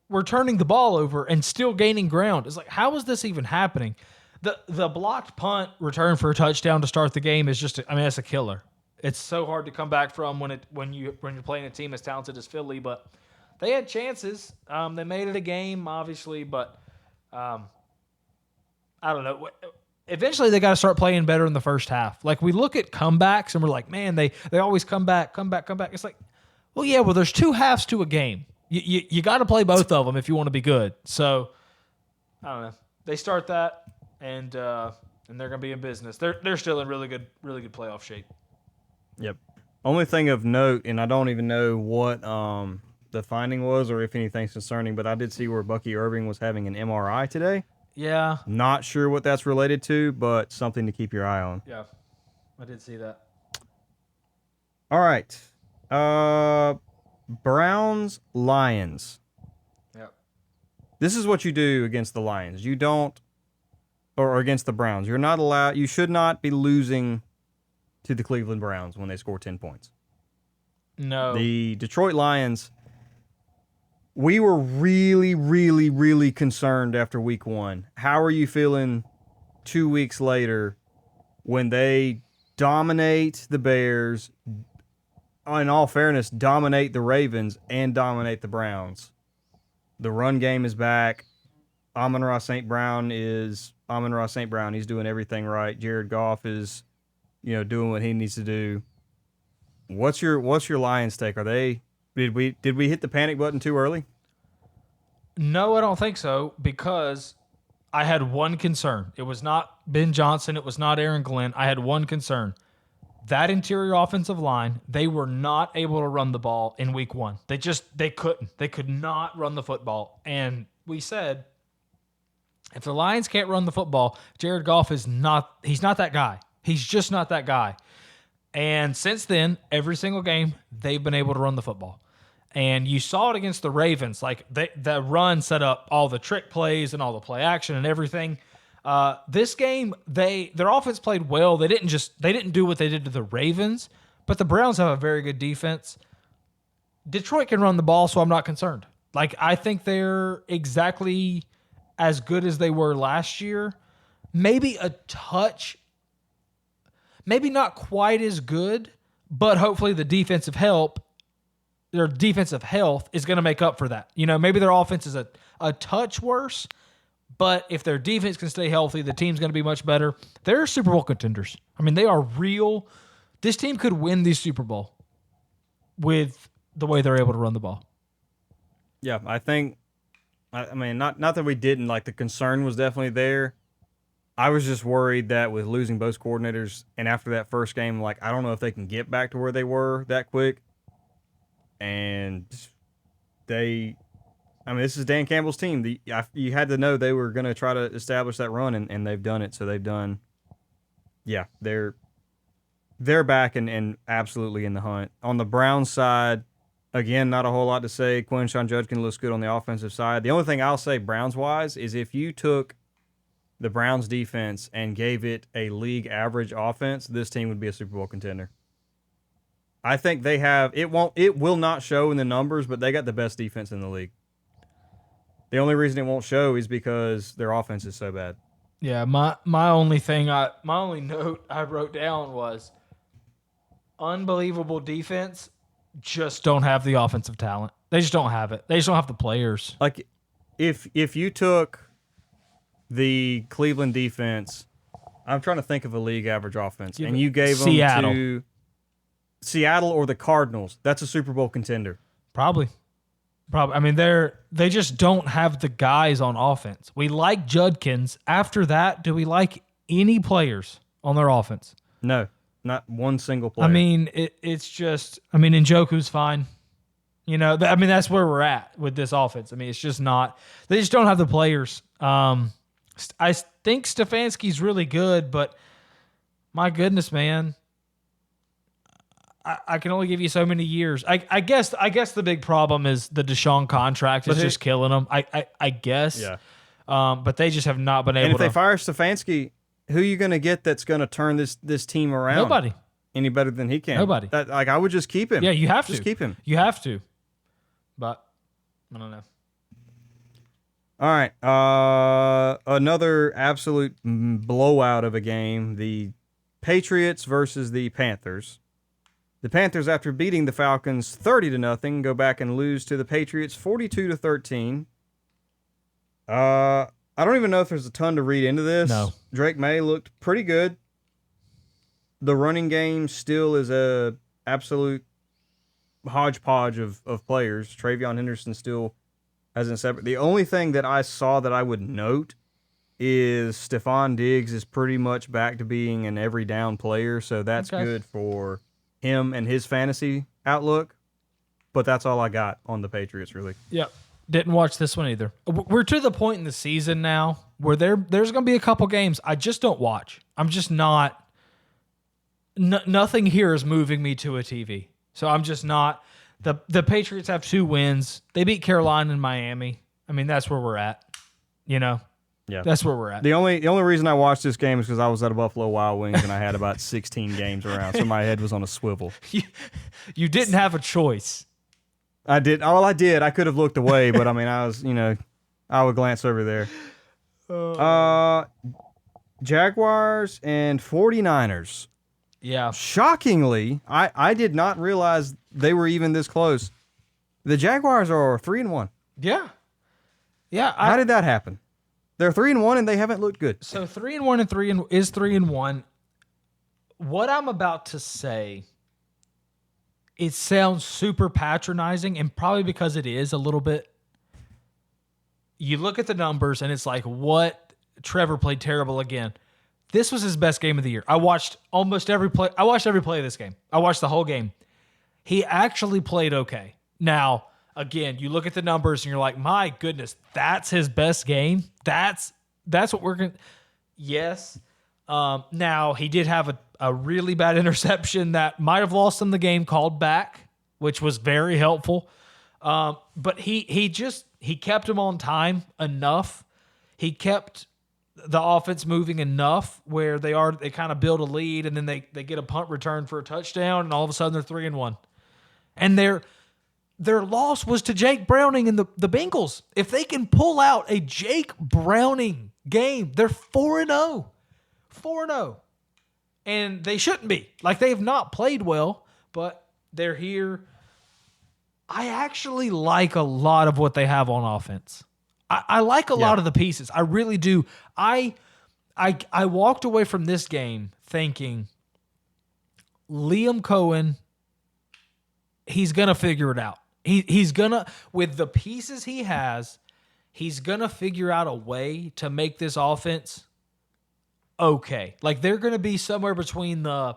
B: were turning the ball over and still gaining ground. It's like, how is this even happening? The blocked punt return for a touchdown to start the game is just, that's a killer. It's so hard to come back from when you're playing a team as talented as Philly, but they had chances. They made it a game, obviously, but I don't know. Eventually, they got to start playing better in the first half. Like, we look at comebacks, and we're like, man, they always come back. It's like, well, there's 2 halves to a game. You got to play both of them if you want to be good. So, I don't know. They start that, and they're going to be in business. They're still in really good playoff shape.
A: Yep. Only thing of note, and I don't even know what the finding was or if anything's concerning, but I did see where Bucky Irving was having an MRI today.
B: Yeah.
A: Not sure what that's related to, but something to keep your eye on.
B: Yeah, I did see that.
A: All right. Browns, Lions.
B: Yep.
A: This is what you do against the Lions. You don't, or against the Browns. You're not allowed, you should not be losing to the Cleveland Browns when they score 10 points.
B: No.
A: The Detroit Lions, we were really, really, really concerned after week 1. How are you feeling 2 weeks later when they dominate the Bears, in all fairness, dominate the Ravens, and dominate the Browns? The run game is back. Amon-Ra St. Brown. He's doing everything right. Jared Goff is, doing what he needs to do. What's your Lions take? Did we hit the panic button too early?
B: No, I don't think so, because I had one concern. It was not Ben Johnson. It was not Aaron Glenn. I had one concern. That interior offensive line, they were not able to run the ball in week 1. They couldn't. They could not run the football. And we said, if the Lions can't run the football, Jared Goff he's not that guy. He's just not that guy. And since then, every single game, they've been able to run the football. And you saw it against the Ravens. Like, the run set up all the trick plays and all the play action and everything. This game, their offense played well. They didn't do what they did to the Ravens, but the Browns have a very good defense. Detroit can run the ball, so I'm not concerned. Like, I think they're exactly as good as they were last year. Maybe a touch, maybe not quite as good, but hopefully their defensive health is going to make up for that. Maybe their offense is a touch worse, but if their defense can stay healthy, the team's going to be much better. They're Super Bowl contenders. They are real. This team could win the Super Bowl with the way they're able to run the ball.
A: Yeah, I think, not that we didn't. Like, the concern was definitely there. I was just worried that with losing both coordinators and after that first game, like, I don't know if they can get back to where they were that quick. And this is Dan Campbell's team. You had to know they were going to try to establish that run, and they've done it. So they're back and absolutely in the hunt. On the Browns side, again, not a whole lot to say. Quinshon Judkins looks good on the offensive side. The only thing I'll say Browns-wise is if you took the Browns defense and gave it a league average offense, this team would be a Super Bowl contender. I think they have it will not show in the numbers, but they got the best defense in the league. The only reason it won't show is because their offense is so bad.
B: Yeah, my only note I wrote down was unbelievable defense, just don't have the offensive talent. They just don't have it. They just don't have the players.
A: Like if you took the Cleveland defense, I'm trying to think of a league average offense, and you gave them to Seattle or the Cardinals, that's a Super Bowl contender.
B: Probably. I mean, they just don't have the guys on offense. We like Judkins. After that, do we like any players on their offense?
A: No, not one single player.
B: I mean, it's just. I mean, Njoku's fine. You know, I mean, that's where we're at with this offense. I mean, it's just not. They just don't have the players. I think Stefanski's really good, but my goodness, man. I can only give you so many years. I guess the big problem is the Deshaun contract is just killing them. I guess.
A: Yeah.
B: But they just have not been able to.
A: And if they fire Stefanski, who are you going to get that's going to turn this team around?
B: Nobody.
A: Any better than he can.
B: Nobody.
A: I would just keep him.
B: Yeah, you have to.
A: Just keep him.
B: You have to. But I don't know.
A: All right. Another absolute blowout of a game. The Patriots versus the Panthers. The Panthers, after beating the Falcons 30-0, go back and lose to the Patriots 42-13. I don't even know if there's a ton to read into this.
B: No.
A: Drake May looked pretty good. The running game still is a absolute hodgepodge of players. Travion Henderson still hasn't separate. The only thing that I saw that I would note is Stephon Diggs is pretty much back to being an every down player, so that's good for him and his fantasy outlook. But that's all I got on the Patriots, really.
B: Yep. Didn't watch this one either. We're to the point in the season now where there's going to be a couple games I just don't watch. I'm just not. Nothing here is moving me to a TV. So I'm just not. The Patriots have 2 wins. They beat Carolina and Miami. I mean, that's where we're at. You know?
A: Yeah.
B: That's where we're at.
A: The only reason I watched this game is because I was at a Buffalo Wild Wings and I had about 16 games around, so my head was on a swivel.
B: You didn't have a choice.
A: I did. All I did, I could have looked away, but I mean, I would glance over there. Jaguars and 49ers.
B: Yeah.
A: Shockingly, I did not realize they were even this close. The Jaguars are 3-1.
B: Yeah. Yeah.
A: How did that happen? They're 3-1 and they haven't looked good.
B: So 3-1 and 3-1. What I'm about to say, it sounds super patronizing, and probably because it is a little bit. You look at the numbers and it's like, what? Trevor played terrible again. This was his best game of the year. I watched almost every play. I watched every play of this game. I watched the whole game. He actually played okay. Now, again, you look at the numbers and you're like, my goodness, that's his best game. That's what we're going to. Yes. Now, he did have a really bad interception that might have lost him the game, called back, which was very helpful. But he kept him on time enough. He kept the offense moving enough where they kind of build a lead, and then they get a punt return for a touchdown, and all of a sudden they're 3-1. And their loss was to Jake Browning and the Bengals. If they can pull out a Jake Browning game, they're 4-0. 4-0. And they shouldn't be. Like, they have not played well, but they're here. I actually like a lot of what they have on offense. I like a lot of the pieces. I really do. I walked away from this game thinking Liam Cohen, he's going to figure it out. He's going to, with the pieces he has, he's going to figure out a way to make this offense okay. Like, they're going to be somewhere between the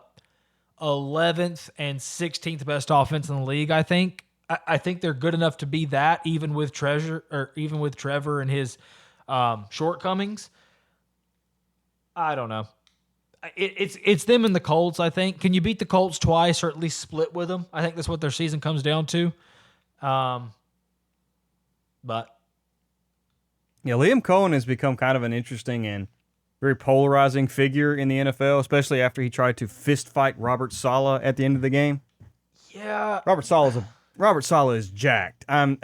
B: 11th and 16th best offense in the league, I think. I think they're good enough to be that, even with Trevor and his shortcomings. I don't know. It's them and the Colts, I think. Can you beat the Colts twice or at least split with them? I think that's what their season comes down to. But
A: yeah, Liam Cohen has become kind of an interesting and very polarizing figure in the NFL, especially after he tried to fist fight Robert Saleh at the end of the game.
B: yeah,
A: Robert Saleh is jacked. I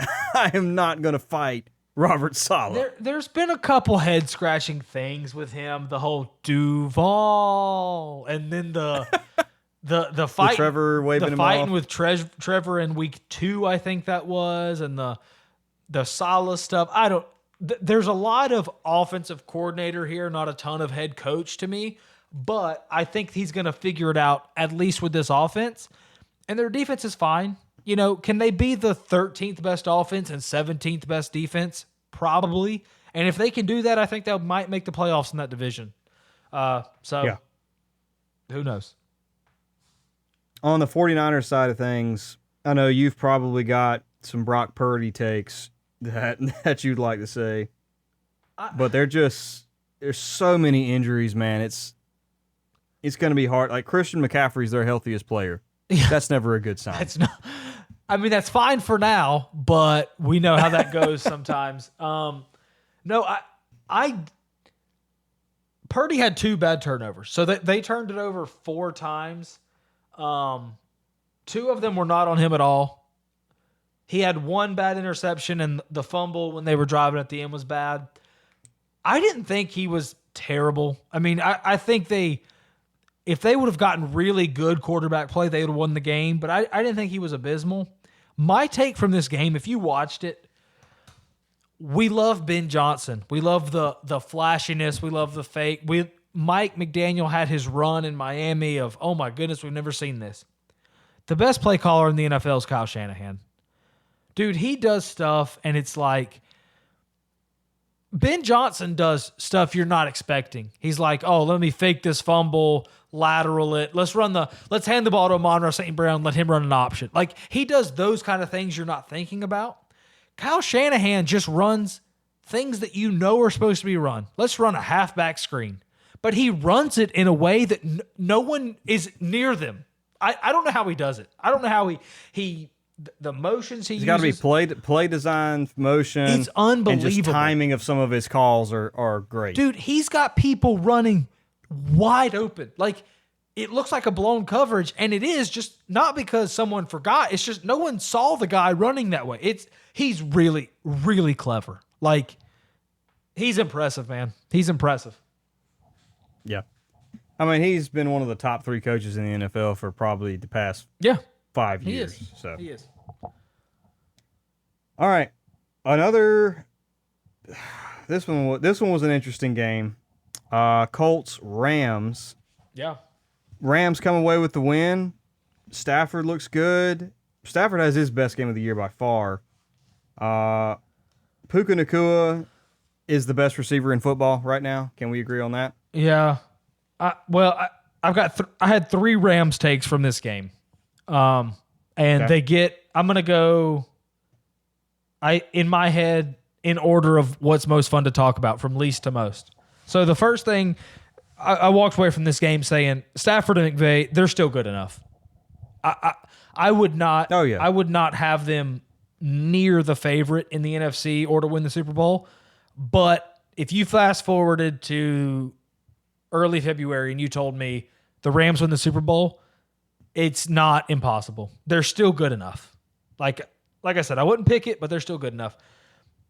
A: am not going to fight Robert Saleh.
B: there's been a couple head scratching things with him. The whole Duval, and then the fight,
A: Trevor waving
B: the
A: him
B: fighting
A: off.
B: with Trevor in week 2, I think that was, and the Saleh stuff. There's a lot of offensive coordinator here, not a ton of head coach to me, but I think he's going to figure it out, at least with this offense. And their defense is fine. You know, can they be the 13th best offense and 17th best defense? Probably. And if they can do that, I think they might make the playoffs in that division.
A: Yeah.
B: Who knows?
A: On the 49ers side of things, I know you've probably got some Brock Purdy takes that you'd like to say. But there's so many injuries, man. It's going to be hard. Like, Christian McCaffrey's their healthiest player. That's never a good sign.
B: That's not. I mean, that's fine for now, but we know how that goes sometimes. No, Purdy had 2 bad turnovers, so they turned it over 4 times. 2 of them were not on him at all. He had 1 bad interception, and the fumble when they were driving at the end was bad. I didn't think he was terrible. I mean, I think if they would have gotten really good quarterback play, they would have won the game, but I didn't think he was abysmal. My take from this game, if you watched it, we love Ben Johnson. We love the flashiness. We love the fake. Mike McDaniel had his run in Miami of, oh my goodness, we've never seen this. The best play caller in the NFL is Kyle Shanahan. Dude, he does stuff, and it's like Ben Johnson does stuff you're not expecting. He's like, oh, let me fake this fumble, lateral it. Let's hand the ball to Amon-Ra St. Brown, let him run an option. Like, he does those kind of things you're not thinking about. Kyle Shanahan just runs things that you know are supposed to be run. Let's run a halfback screen. But he runs it in a way that no one is near them. I don't know how he does it. I don't know how he the motions he uses.
A: It's got to be play design, motion.
B: It's unbelievable.
A: And just timing of some of his calls are great.
B: Dude, he's got people running wide open. Like, it looks like a blown coverage, and it is just not because someone forgot. It's just no one saw the guy running that way. He's really, really clever. Like, he's impressive, man. He's impressive.
A: Yeah. I mean, he's been one of the top 3 coaches in the NFL for probably the past 5 years.
B: He is.
A: So.
B: He is.
A: All right. This one was an interesting game. Colts, Rams.
B: Yeah.
A: Rams come away with the win. Stafford looks good. Stafford has his best game of the year by far. Puka Nacua is the best receiver in football right now. Can we agree on that?
B: Yeah. I had 3 Rams takes from this game. And
A: Okay.
B: I'm going to go in my head in order of what's most fun to talk about from least to most. So the first thing, I walked away from this game saying Stafford and McVay, they're still good enough. I would not.
A: Oh, yeah.
B: I would not have them near the favorite in the NFC or to win the Super Bowl. But if you fast forwarded to early February and you told me the Rams win the Super Bowl, it's not impossible. They're still good enough. Like I said, I wouldn't pick it, but they're still good enough.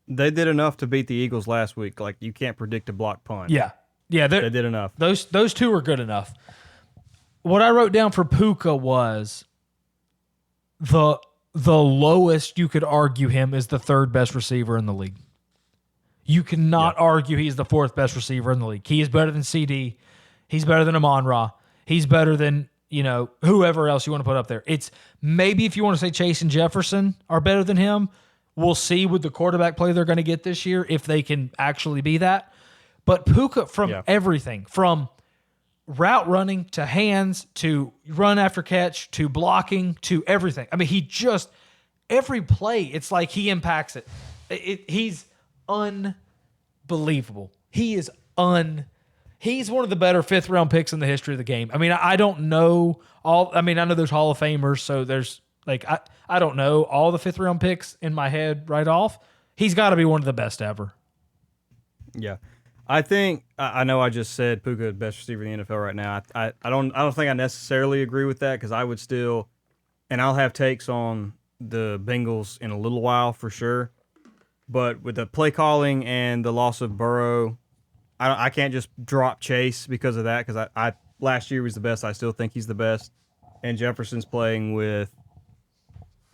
A: They did enough to beat the Eagles last week. Like, you can't predict a block punt.
B: Yeah. They
A: did enough.
B: Those 2 are good enough. What I wrote down for Puka was the lowest you could argue him is the 3rd best receiver in the league. You cannot argue he's the 4th best receiver in the league. He is better than CD. He's better than Amon-Ra. He's better than, whoever else you want to put up there. It's maybe if you want to say Chase and Jefferson are better than him. We'll see with the quarterback play they're going to get this year if they can actually be that. But Puka, from everything, from route running to hands to run after catch to blocking to everything. I mean, he just every play, it's like he impacts it. He's unbelievable. He's one of the better 5th round picks in the history of the game. I mean, I don't know I know there's Hall of Famers, so there's like I don't know all the 5th round picks in my head right off. He's got to be one of the best ever.
A: Yeah. I know I just said Puka the best receiver in the NFL right now. I don't think I necessarily agree with that, because I would still, and I'll have takes on the Bengals in a little while for sure. But with the play calling and the loss of Burrow, I can't just drop Chase because of that, because I last year was the best. I still think he's the best. And Jefferson's playing with,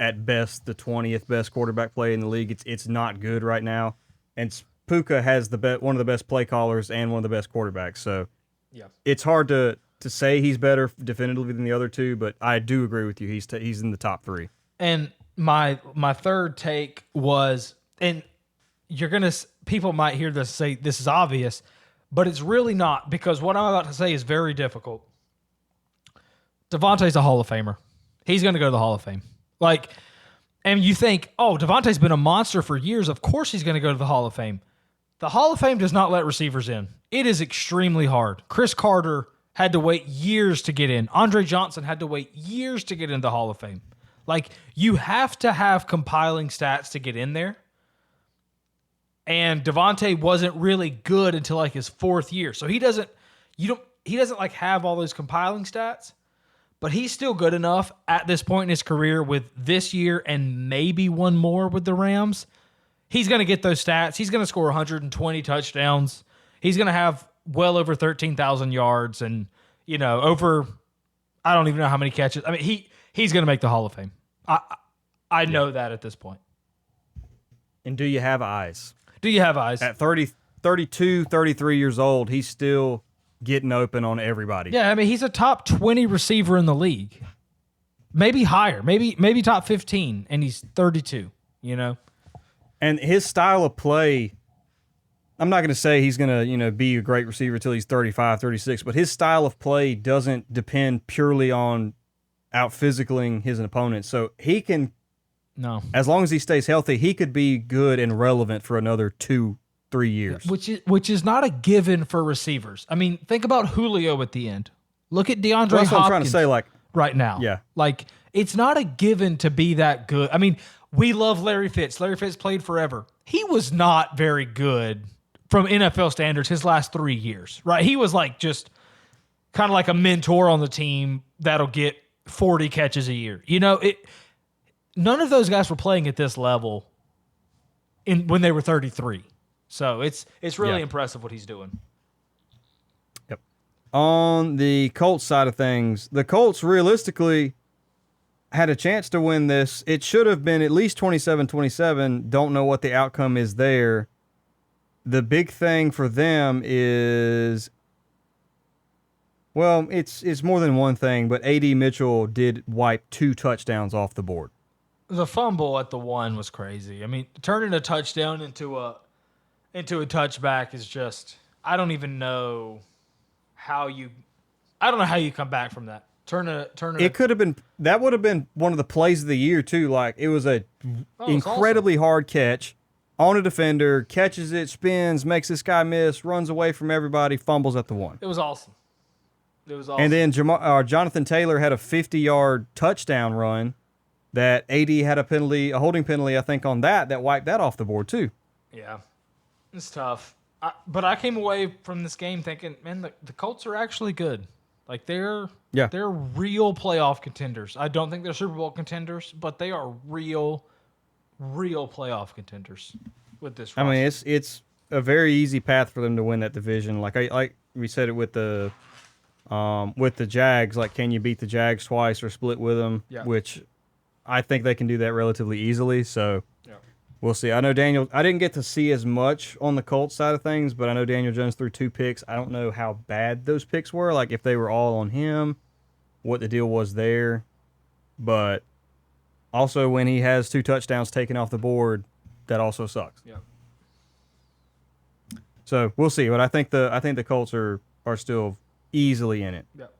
A: at best, the 20th best quarterback play in the league. It's not good right now. And Puka has one of the best play callers and one of the best quarterbacks. So
B: yeah,
A: it's hard to say he's better definitively than the other two, but I do agree with you. He's in the top 3.
B: And my third take was, and people might hear this say this is obvious, but it's really not, because what I'm about to say is very difficult. Devontae's a Hall of Famer. He's going to go to the Hall of Fame. Like, and you think, oh, Devontae's been a monster for years. Of course he's going to go to the Hall of Fame. The Hall of Fame does not let receivers in. It is extremely hard. Chris Carter had to wait years to get in. Andre Johnson had to wait years to get into the Hall of Fame. Like, you have to have compiling stats to get in there. And Devontae wasn't really good until like his 4th year. So he doesn't like have all those compiling stats, but he's still good enough at this point in his career with this year and maybe one more with the Rams. He's going to get those stats. He's going to score 120 touchdowns. He's going to have well over 13,000 yards and, over, I don't even know how many catches. I mean, he's going to make the Hall of Fame. I know that at this point.
A: And do you have eyes?
B: Do you have eyes?
A: At 32, 33 years old, he's still getting open on everybody.
B: Yeah, I mean, he's a top 20 receiver in the league. Maybe higher. Maybe top 15, and he's 32,
A: And his style of play, I'm not going to say he's going to, be a great receiver until he's 35, 36, but his style of play doesn't depend purely on out-physicaling his opponent. So he can, as long as he stays healthy, he could be good and relevant for another 2-3 years.
B: Which is not a given for receivers. I mean, think about Julio at the end. Look at DeAndre Hopkins.
A: That's what I'm trying to say,
B: right now.
A: Yeah.
B: Like, it's not a given to be that good. I mean, we love Larry Fitz. Larry Fitz played forever. He was not very good from NFL standards his last 3 years, right? He was like just kind of like a mentor on the team that'll get 40 catches a year. None of those guys were playing at this level when they were 33. So it's really impressive what he's doing.
A: Yep. On the Colts side of things, the Colts realistically had a chance to win this. It should have been at least 27-27. Don't know what the outcome is there. The big thing for them is, well, it's more than one thing, but A.D. Mitchell did wipe 2 touchdowns off the board.
B: The fumble at the 1 was crazy. I mean, turning a touchdown into a touchback is just, I don't know how you come back from that. It could have been, that would have been one of the plays of the year too. Like, it was
A: incredibly hard catch on a defender, catches it, spins, makes this guy miss, runs away from everybody, fumbles at the 1.
B: It was awesome.
A: And then Jonathan Taylor had a 50-yard touchdown run that AD had a holding penalty, I think, on that wiped that off the board too.
B: Yeah, it's tough. But I came away from this game thinking, man, the Colts are actually good. Like, they're real playoff contenders. I don't think they're Super Bowl contenders, but they are real playoff contenders with this roster.
A: I mean, it's a very easy path for them to win that division. Like we said it with the Jags. Like, can you beat the Jags twice or split with them?
B: Yeah.
A: Which I think they can do that relatively easily. So we'll see. I know I didn't get to see as much on the Colts side of things, but I know Daniel Jones threw 2 picks. I don't know how bad those picks were, like if they were all on him, what the deal was there. But also, when he has 2 touchdowns taken off the board, that also sucks.
B: Yeah.
A: So we'll see. But I think the Colts are still easily in it.
B: Yep.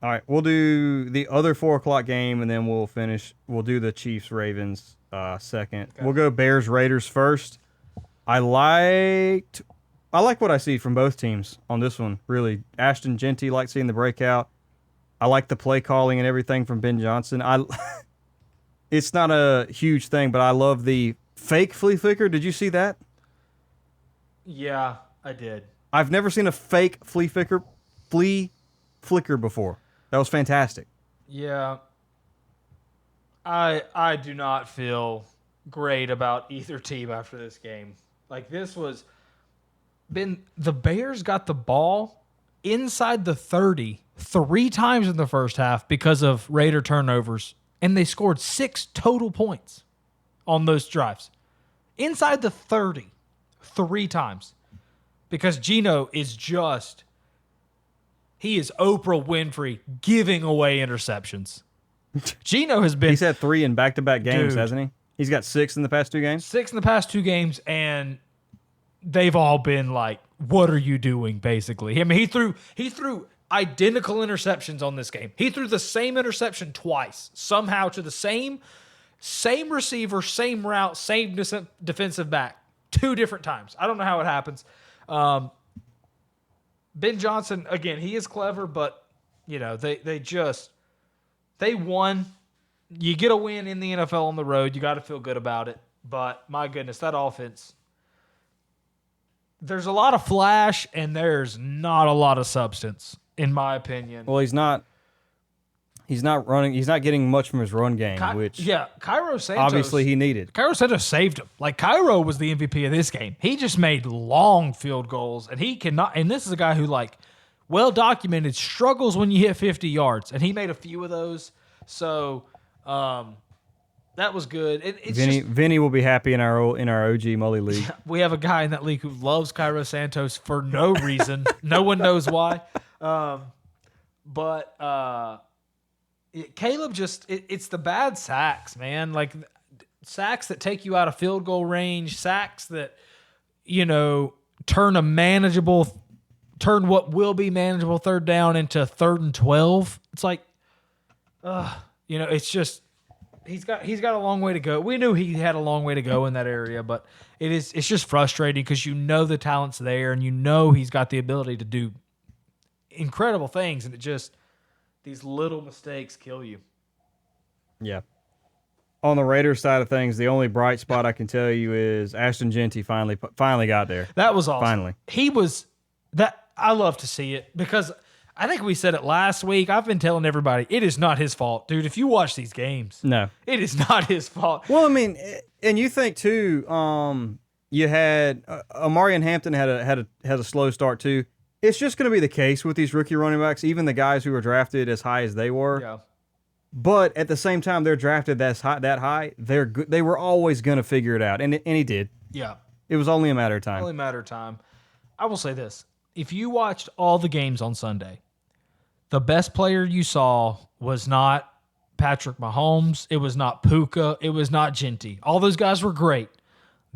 A: All right, we'll do the other 4 o'clock game, and then we'll finish. We'll do the Chiefs-Ravens second.
B: Okay.
A: We'll go Bears-Raiders first. I like what I see from both teams on this one, really. Ashton Genty, like seeing the breakout. I like the play calling and everything from Ben Johnson. It's not a huge thing, but I love the fake flea flicker. Did you see that?
B: Yeah, I did.
A: I've never seen a fake flea flicker before. That was fantastic.
B: Yeah. I do not feel great about either team after this game. Like, this was the Bears got the ball inside the 30 3 times in the first half because of Raider turnovers, and they scored 6 total points on those drives. Inside the 30 3 times. Because Geno is he is Oprah Winfrey giving away interceptions. Geno has been...
A: He's had 3 in back-to-back games,
B: Dude.
A: hasn't he? He's got 6 in the past 2 games?
B: 6 in the past 2 games, and they've all been like, what are you doing, basically? I mean, he threw identical interceptions on this game. He threw the same interception twice, somehow to the same receiver, same route, same defensive back, 2 different times. I don't know how it happens. Ben Johnson, again, he is clever, but they won. You get a win in the NFL on the road, you got to feel good about it. But my goodness, that offense, there's a lot of flash and there's not a lot of substance, in my opinion.
A: Well, he's not running. He's not getting much from his run game, which
B: Cairo Santos,
A: obviously he needed.
B: Cairo Santos saved him. Like, Cairo was the MVP of this game. He just made long field goals, and he cannot. And this is a guy who, like, well documented, struggles when you hit 50 yards, and he made a few of those. So that was good.
A: Vinny will be happy in our OG Mully League.
B: We have a guy in that league who loves Cairo Santos for no reason. No one knows why. Caleb it's the bad sacks, man. Like, sacks that take you out of field goal range, sacks that, turn what will be manageable 3rd down into 3rd and 12. It's like, it's just, he's got a long way to go. We knew he had a long way to go in that area, but it's just frustrating because the talent's there and he's got the ability to do incredible things, and these little mistakes kill you.
A: Yeah. On the Raiders side of things, the only bright spot I can tell you is Ashton Genty finally got there.
B: That was awesome.
A: Finally.
B: I love to see it because I think we said it last week. I've been telling everybody, it is not his fault. Dude, if you watch these games,
A: no,
B: it is not his fault.
A: Well, I mean, and you think too, you had Amari and Hampton had a slow start too. It's just going to be the case with these rookie running backs, even the guys who were drafted as high as they were.
B: Yeah.
A: But at the same time, they're drafted that high. They're good. They were always going to figure it out, and he did.
B: Yeah.
A: It was only a matter of time.
B: Only a matter of time. I will say this: if you watched all the games on Sunday, the best player you saw was not Patrick Mahomes. It was not Puka. It was not Genty. All those guys were great.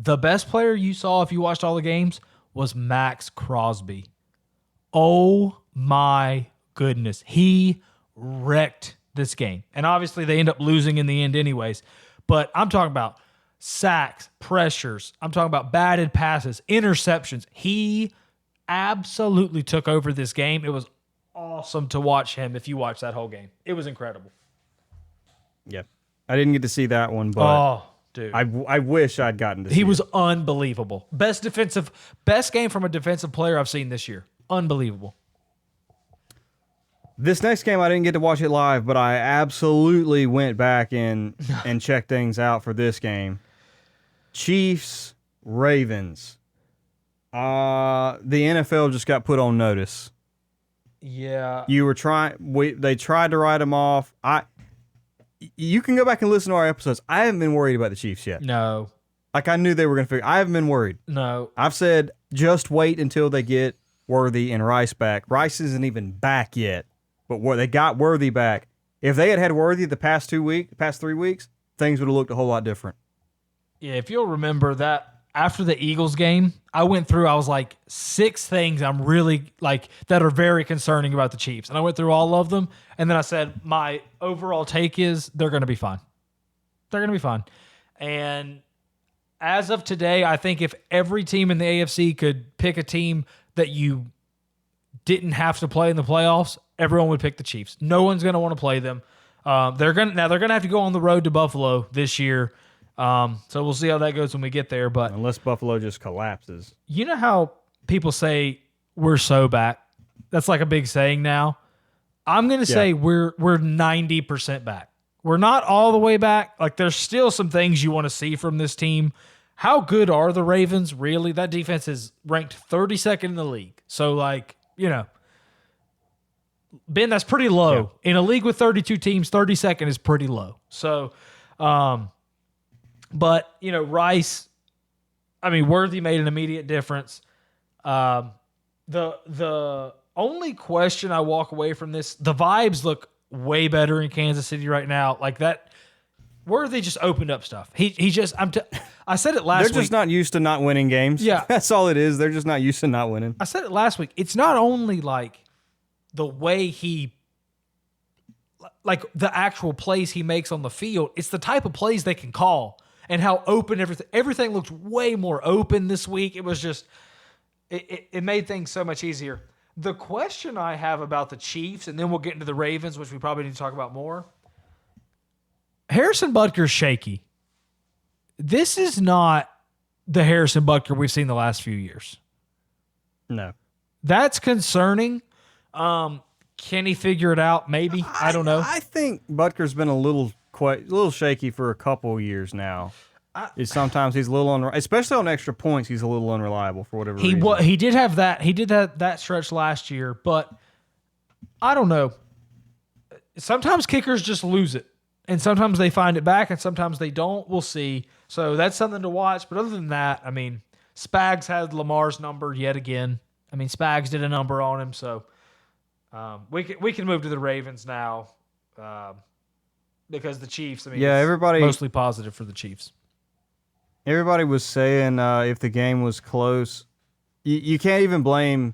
B: The best player you saw, if you watched all the games, was Max Crosby. Oh my goodness. He wrecked this game. And obviously they end up losing in the end anyways. But I'm talking about sacks, pressures. I'm talking about batted passes, interceptions. He absolutely took over this game. It was awesome to watch him if you watch that whole game. It was incredible.
A: Yeah. I didn't get to see that one, but
B: dude.
A: I wish I'd gotten to see
B: He was
A: it.
B: Unbelievable. Best game from a defensive player I've seen this year. Unbelievable.
A: This next game, I didn't get to watch it live, but I absolutely went back and checked things out for this game. Chiefs, Ravens. The NFL just got put on notice.
B: Yeah.
A: They tried to write them off. You can go back and listen to our episodes. I haven't been worried about the Chiefs yet.
B: No.
A: Like, I knew they were going to figure. I haven't been worried.
B: No.
A: I've said just wait until they get Worthy and Rice back. Rice isn't even back yet, but they got Worthy back. If they had Worthy the past 3 weeks, things would have looked a whole lot different.
B: Yeah, if you'll remember that after the Eagles game, I went through, I was like, 6 things I'm really like that are very concerning about the Chiefs. And I went through all of them. And then I said, my overall take is they're going to be fine. They're going to be fine. And as of today, I think if every team in the AFC could pick a team that you didn't have to play in the playoffs, everyone would pick the Chiefs. No one's going to want to play them. They're going to have to go on the road to Buffalo this year. So we'll see how that goes when we get there. But
A: unless Buffalo just collapses.
B: You know how people say we're so back? That's like a big saying now. I'm going to say we're 90% back. We're not all the way back. Like, there's still some things you want to see from this team. How good are the Ravens, really? That defense is ranked 32nd in the league. So, like, you know, Ben, that's pretty low. Yeah. In a league with 32 teams, 32nd is pretty low. So, but, you know, Rice, I mean, Worthy made an immediate difference. The only question I walk away from this, the vibes look way better in Kansas City right now. Like that, Worthy just opened up stuff. He just, I said it last week.
A: They're just not used to not winning games.
B: Yeah.
A: That's all it is. They're just not used to not winning.
B: I said it last week. It's not only like the way like the actual plays he makes on the field, it's the type of plays they can call and how open everything looked way more open this week. It was just, it made things so much easier. The question I have about the Chiefs, and then we'll get into the Ravens, which we probably need to talk about more. Harrison Butker's shaky. This is not the Harrison Butker we've seen the last few years.
A: No.
B: That's concerning. Can he figure it out? Maybe. I don't know.
A: I think Butker's been a little shaky for a couple years now. Sometimes he's a little especially on extra points. He's a little unreliable for whatever reason.
B: He did have that. He did that stretch last year, but I don't know. Sometimes kickers just lose it, and sometimes they find it back, and sometimes they don't. We'll see. So that's something to watch. But other than that, I mean, Spags had Lamar's number yet again. I mean, Spags did a number on him, so we can move to the Ravens now because the Chiefs. I mean,
A: everybody
B: mostly positive for the Chiefs.
A: Everybody was saying if the game was close, you can't even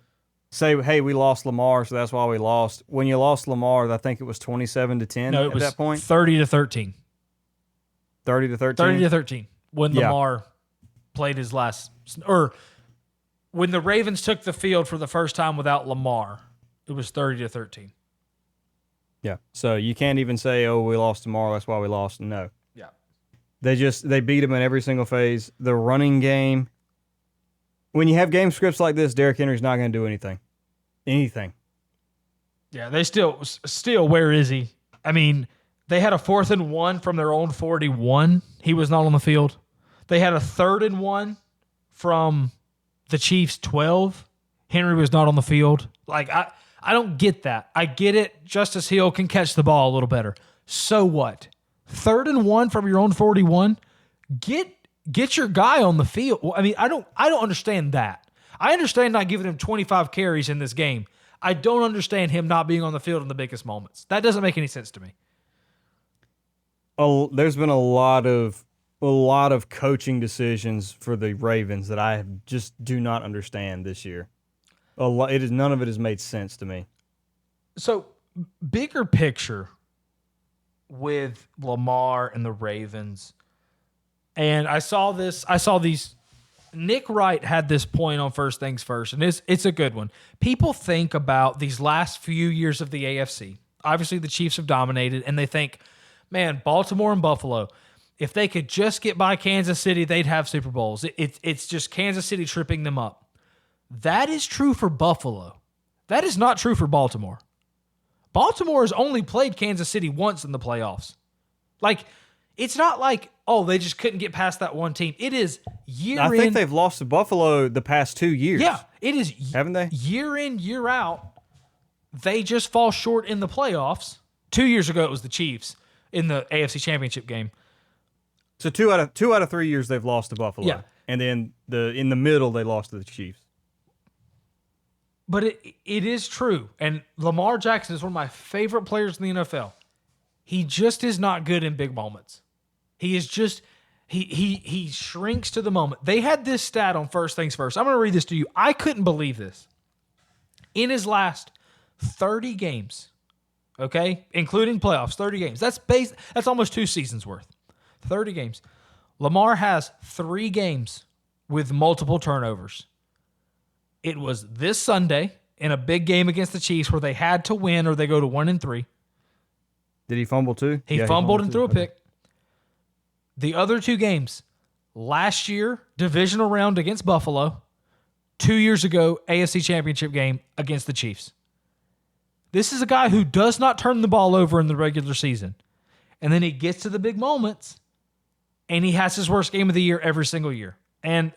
A: say, hey, we lost Lamar, so that's why we lost. When you lost Lamar, I think it was 27-10 at that point.
B: 30-13.
A: 30-13?
B: 30-13 when Lamar played his last – or when the Ravens took the field for the first time without Lamar, it was 30-13.
A: Yeah, so you can't even say, oh, we lost Lamar, that's why we lost. No.
B: Yeah.
A: They beat him in every single phase. The running game, when you have game scripts like this, Derrick Henry's not going to do anything. Anything.
B: Yeah, they still, where is he? I mean, they had a 4th and 1 from their own 41. He was not on the field. They had a 3rd and 1 from the Chiefs' 12. Henry was not on the field. Like, I don't get that. I get it. Justice Hill can catch the ball a little better. So what? 3rd and 1 from your own 41? Get your guy on the field. I mean, I don't understand that. I understand not giving him 25 carries in this game. I don't understand him not being on the field in the biggest moments. That doesn't make any sense to me.
A: There's been a lot of coaching decisions for the Ravens that I just do not understand this year. None of it has made sense to me. So,
B: bigger picture with Lamar and the Ravens, and I saw these. Nick Wright had this point on First Things First, and it's a good one. People think about these last few years of the AFC. Obviously, the Chiefs have dominated, and they think, man, Baltimore and Buffalo, if they could just get by Kansas City, they'd have Super Bowls. It's just Kansas City tripping them up. That is true for Buffalo. That is not true for Baltimore. Baltimore has only played Kansas City once in the playoffs. Like, it's not like, oh, they just couldn't get past that one team. It is year in.
A: I think they've lost to Buffalo the past 2 years.
B: Yeah, it is.
A: Haven't they?
B: Year in, year out, they just fall short in the playoffs. 2 years ago, it was the Chiefs in the AFC Championship game.
A: So two out of 3 years they've lost to Buffalo.
B: Yeah.
A: And then in the middle they lost to the Chiefs.
B: But it is true. And Lamar Jackson is one of my favorite players in the NFL. He just is not good in big moments. He He shrinks to the moment. They had this stat on First Things First. I'm going to read this to you. I couldn't believe this. In his last 30 games, okay, including playoffs, 30 games. That's almost 2 seasons worth. 30 games. Lamar has 3 games with multiple turnovers. It was this Sunday in a big game against the Chiefs where they had to win or they go to 1-3.
A: Did he fumble too?
B: He fumbled and threw a pick. The other 2 games, last year, divisional round against Buffalo. 2 years ago, AFC Championship game against the Chiefs. This is a guy who does not turn the ball over in the regular season. And then he gets to the big moments, and he has his worst game of the year every single year. And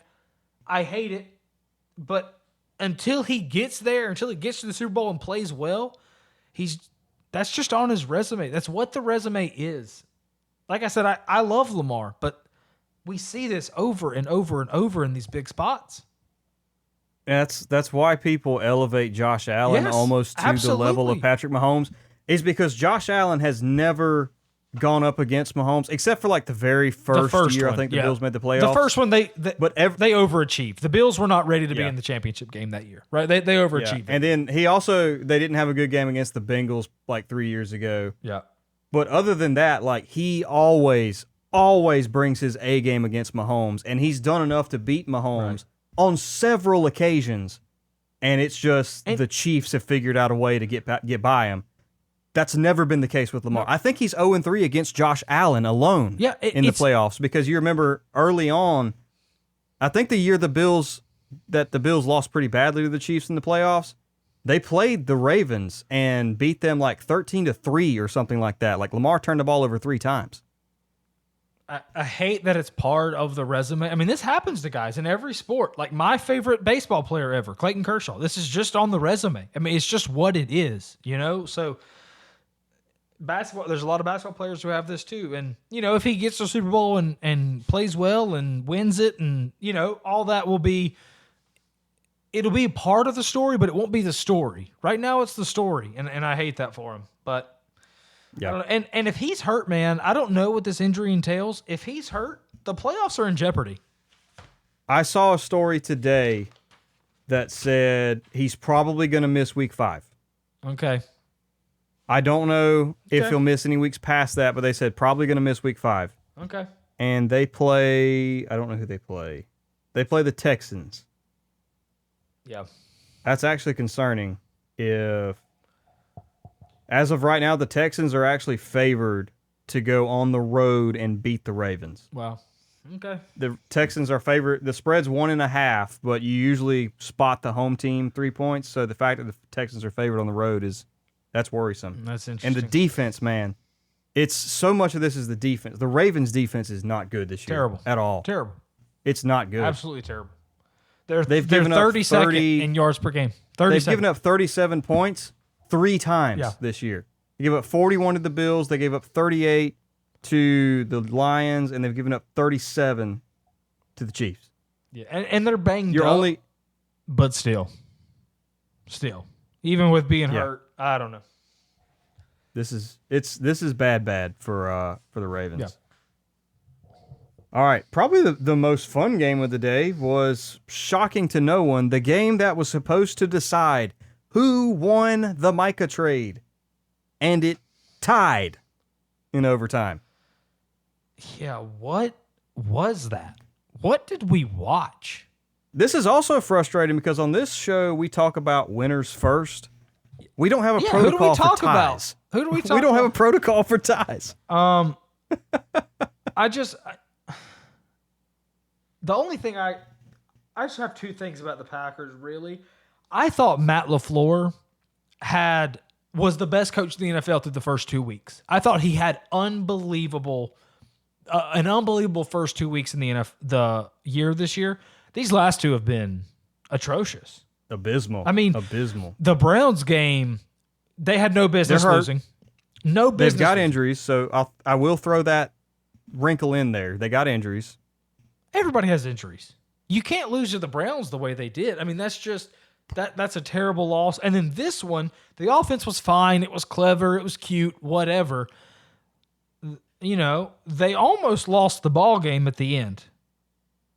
B: I hate it, but until he gets there, until he gets to the Super Bowl and plays well, that's just on his resume. That's what the resume is. Like I said, I love Lamar, but we see this over and over and over in these big spots.
A: That's why people elevate Josh Allen almost to the level of Patrick Mahomes, is because Josh Allen has never gone up against Mahomes, except for like the very first year. I think the Bills made the playoffs.
B: The first one, they overachieved. The Bills were not ready to be in the championship game that year, right? They overachieved.
A: And then they didn't have a good game against the Bengals like 3 years ago.
B: Yeah.
A: But other than that, like he always brings his A game against Mahomes, and he's done enough to beat Mahomes on several occasions. And it's just the Chiefs have figured out a way to get by him. That's never been the case with Lamar. I think he's 0-3 against Josh Allen alone in the playoffs, because you remember early on, I think the year the Bills lost pretty badly to the Chiefs in the playoffs, they played the Ravens and beat them like 13-3 or something like that. Like Lamar turned the ball over 3 times.
B: I hate that it's part of the resume. I mean, this happens to guys in every sport. Like my favorite baseball player ever, Clayton Kershaw. This is just on the resume. I mean, it's just what it is, you know? So basketball, there's a lot of basketball players who have this too. And, you know, if he gets to the Super Bowl and plays well and wins it, and, you know, all that it'll be a part of the story, but it won't be the story. Right now it's the story, and I hate that for him. But yeah. And if he's hurt, man, I don't know what this injury entails. If he's hurt, the playoffs are in jeopardy.
A: I saw a story today that said he's probably going to miss week 5.
B: Okay.
A: I don't know if he'll miss any weeks past that, but they said probably going to miss week 5.
B: Okay.
A: And they play, I don't know who they play. They play the Texans.
B: Yeah.
A: That's actually concerning. As of right now, the Texans are actually favored to go on the road and beat the Ravens.
B: Wow. Okay.
A: The Texans are favored. The spread's 1.5, but you usually spot the home team 3 points. So the fact that the Texans are favored on the road that's worrisome.
B: That's interesting.
A: And the defense, man, it's so much of this is the defense. The Ravens' defense is not good this year.
B: Terrible.
A: At all.
B: Terrible.
A: It's not good.
B: Absolutely terrible. They're
A: given up
B: 32nd in yards per game. 37.
A: They've given up 37 points 3 times this year. They gave up 41 to the Bills. They gave up 38 to the Lions, and they've given up 37 to the Chiefs.
B: Yeah, and they're banged up. But still, even with being hurt, I don't know.
A: This is bad for the Ravens.
B: Yeah.
A: All right, probably the most fun game of the day was, shocking to no one, the game that was supposed to decide who won the Micah trade, and it tied in overtime.
B: Yeah, what was that? What did we watch?
A: This is also frustrating because on this show we talk about winners first. We don't have a protocol for ties.
B: Who do we talk about?
A: We don't have a protocol for ties.
B: The only thing I just have 2 things about the Packers, really. I thought Matt LaFleur was the best coach in the NFL through the first 2 weeks. I thought he had an unbelievable first 2 weeks in the year this year. These last 2 have been atrocious.
A: Abysmal.
B: I mean,
A: abysmal.
B: The Browns game, they had no business losing. No business.
A: They've got injuries, so I will throw that wrinkle in there. They got injuries.
B: Everybody has injuries. You can't lose to the Browns the way they did. I mean, that's just that's a terrible loss. And then this one, the offense was fine. It was clever. It was cute. Whatever. they almost lost the ball game at the end.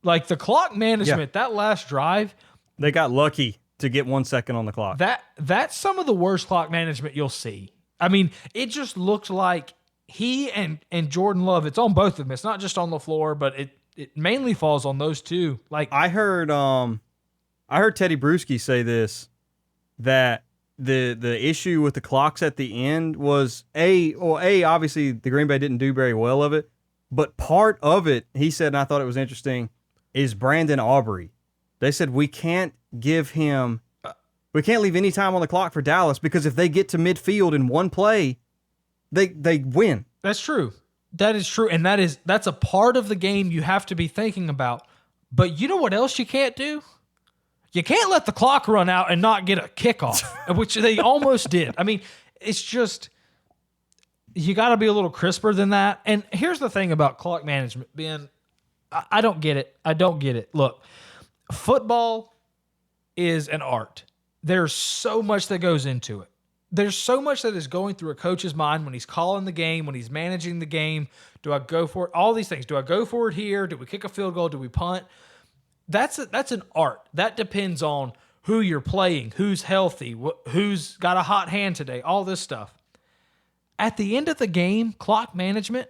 B: Like the clock management, that last drive,
A: they got lucky to get 1 second on the clock.
B: That's some of the worst clock management you'll see. I mean, it just looked like he and Jordan Love, it's on both of them. It's not just on the floor, but it mainly falls on those two. Like
A: I heard Teddy Bruschi say this, that the issue with the clocks at the end was obviously the Green Bay didn't do very well of it, but part of it, he said, and I thought it was interesting, is Brandon Aubrey. They said we can't leave any time on the clock for Dallas, because if they get to midfield in one play, they win.
B: That's true. That is true, and that's a part of the game you have to be thinking about. But you know what else you can't do? You can't let the clock run out and not get a kickoff, which they almost did. I mean, it's just, you got to be a little crisper than that. And here's the thing about clock management, Ben. I don't get it. I don't get it. Look, football is an art. There's so much that goes into it. There's so much that is going through a coach's mind when he's calling the game, when he's managing the game. Do I go for it? All these things. Do I go for it here? Do we kick a field goal? Do we punt? That's an art. That depends on who you're playing, who's healthy, who's got a hot hand today, all this stuff. At the end of the game, clock management,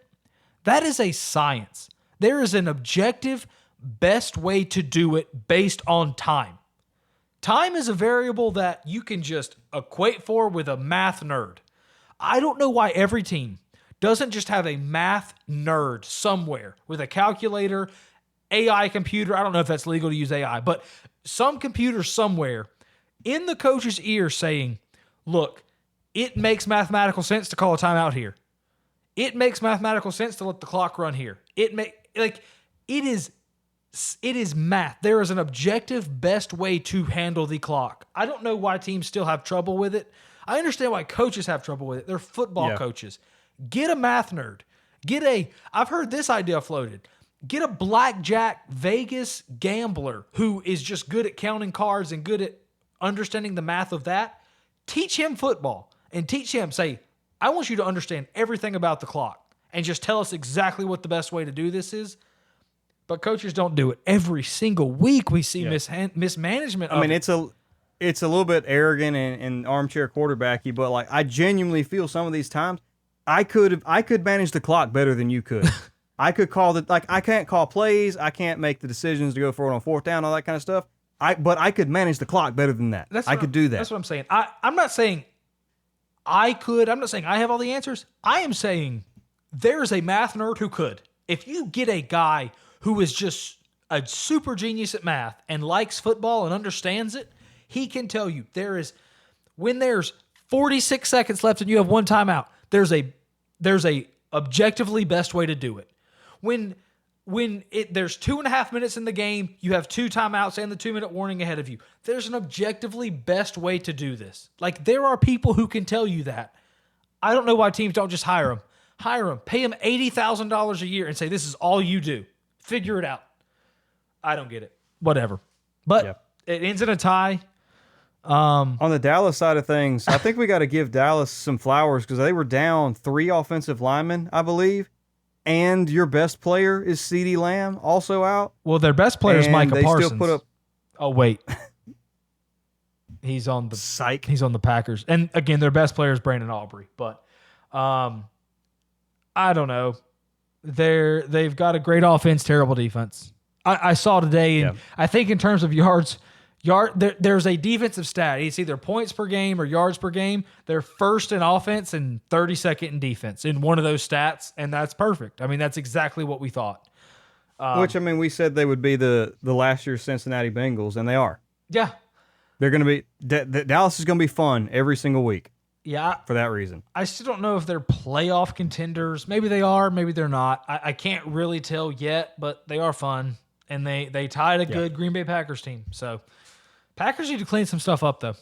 B: that is a science. There is an objective best way to do it based on time. Time is a variable that you can just equate for with a math nerd. I don't know why every team doesn't just have a math nerd somewhere with a calculator, AI computer. I don't know if that's legal to use AI, but some computer somewhere in the coach's ear saying, look, it makes mathematical sense to call a timeout here. It makes mathematical sense to let the clock run here. It is math. There is an objective best way to handle the clock. I don't know why teams still have trouble with it. I understand why coaches have trouble with it. They're football coaches. Get a math nerd. I've heard this idea floated. Get a blackjack Vegas gambler who is just good at counting cards and good at understanding the math of that. Teach him football and teach him, say, I want you to understand everything about the clock and just tell us exactly what the best way to do this is. But coaches don't do it. Every single week we see mismanagement.
A: I mean, it's a little bit arrogant and armchair quarterbacky, but like I genuinely feel some of these times I could manage the clock better than you could. I could I can't call plays, I can't make the decisions to go for it on fourth down, all that kind of stuff. But I could manage the clock better than that. I could do that.
B: That's what I'm saying. I'm not saying I could. I'm not saying I have all the answers. I am saying there's a math nerd who could. If you get a guy who is just a super genius at math and likes football and understands it, he can tell you when there's 46 seconds left and you have one timeout, there's a objectively best way to do it. When there's 2.5 minutes in the game, you have 2 timeouts and the 2-minute warning ahead of you. There's an objectively best way to do this. Like, there are people who can tell you that. I don't know why teams don't just hire them. Hire them. Pay them $80,000 a year and say, this is all you do. Figure it out. I don't get it. Whatever. But it ends in a tie.
A: On the Dallas side of things, I think we got to give Dallas some flowers because they were down 3 offensive linemen, I believe. And your best player is CeeDee Lamb, also out.
B: Well, their best player is Micah Parsons.
A: Still put up.
B: Oh, wait. He's on the
A: Psych.
B: He's on the Packers. And again, their best player is Brandon Aubrey. But I don't know. They've got a great offense, terrible defense. I saw today, and I think in terms of yards, there's a defensive stat. It's either points per game or yards per game. They're first in offense and 32nd in defense in one of those stats, and that's perfect. I mean, that's exactly what we thought.
A: Which, I mean, we said they would be the last year's Cincinnati Bengals, and they are.
B: Yeah.
A: They're going to be Dallas is going to be fun every single week.
B: Yeah.
A: For that reason.
B: I still don't know if they're playoff contenders. Maybe they are, maybe they're not. I can't really tell yet, but they are fun, and they tied a good Green Bay Packers team. So Packers need to clean some stuff up, though.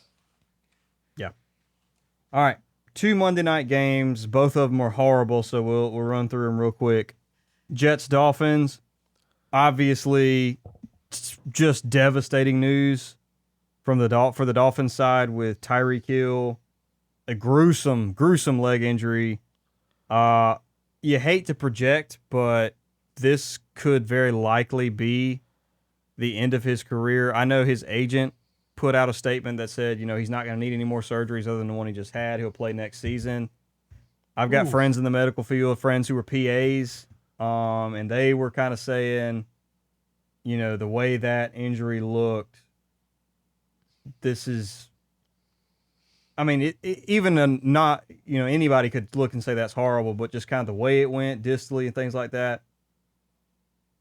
A: Yeah. All right. 2 Monday night games. Both of them are horrible, so we'll run through them real quick. Jets Dolphins. Obviously, just devastating news from for the Dolphins side with Tyreek Hill, a gruesome leg injury. you hate to project, but this could very likely be the end of his career. I know his agent put out a statement that said, he's not going to need any more surgeries other than the one he just had. He'll play next season. I've got friends in the medical field, friends who were PAs, and they were kind of saying, the way that injury looked, this is, I mean, even not, anybody could look and say that's horrible, but just kind of the way it went distally and things like that,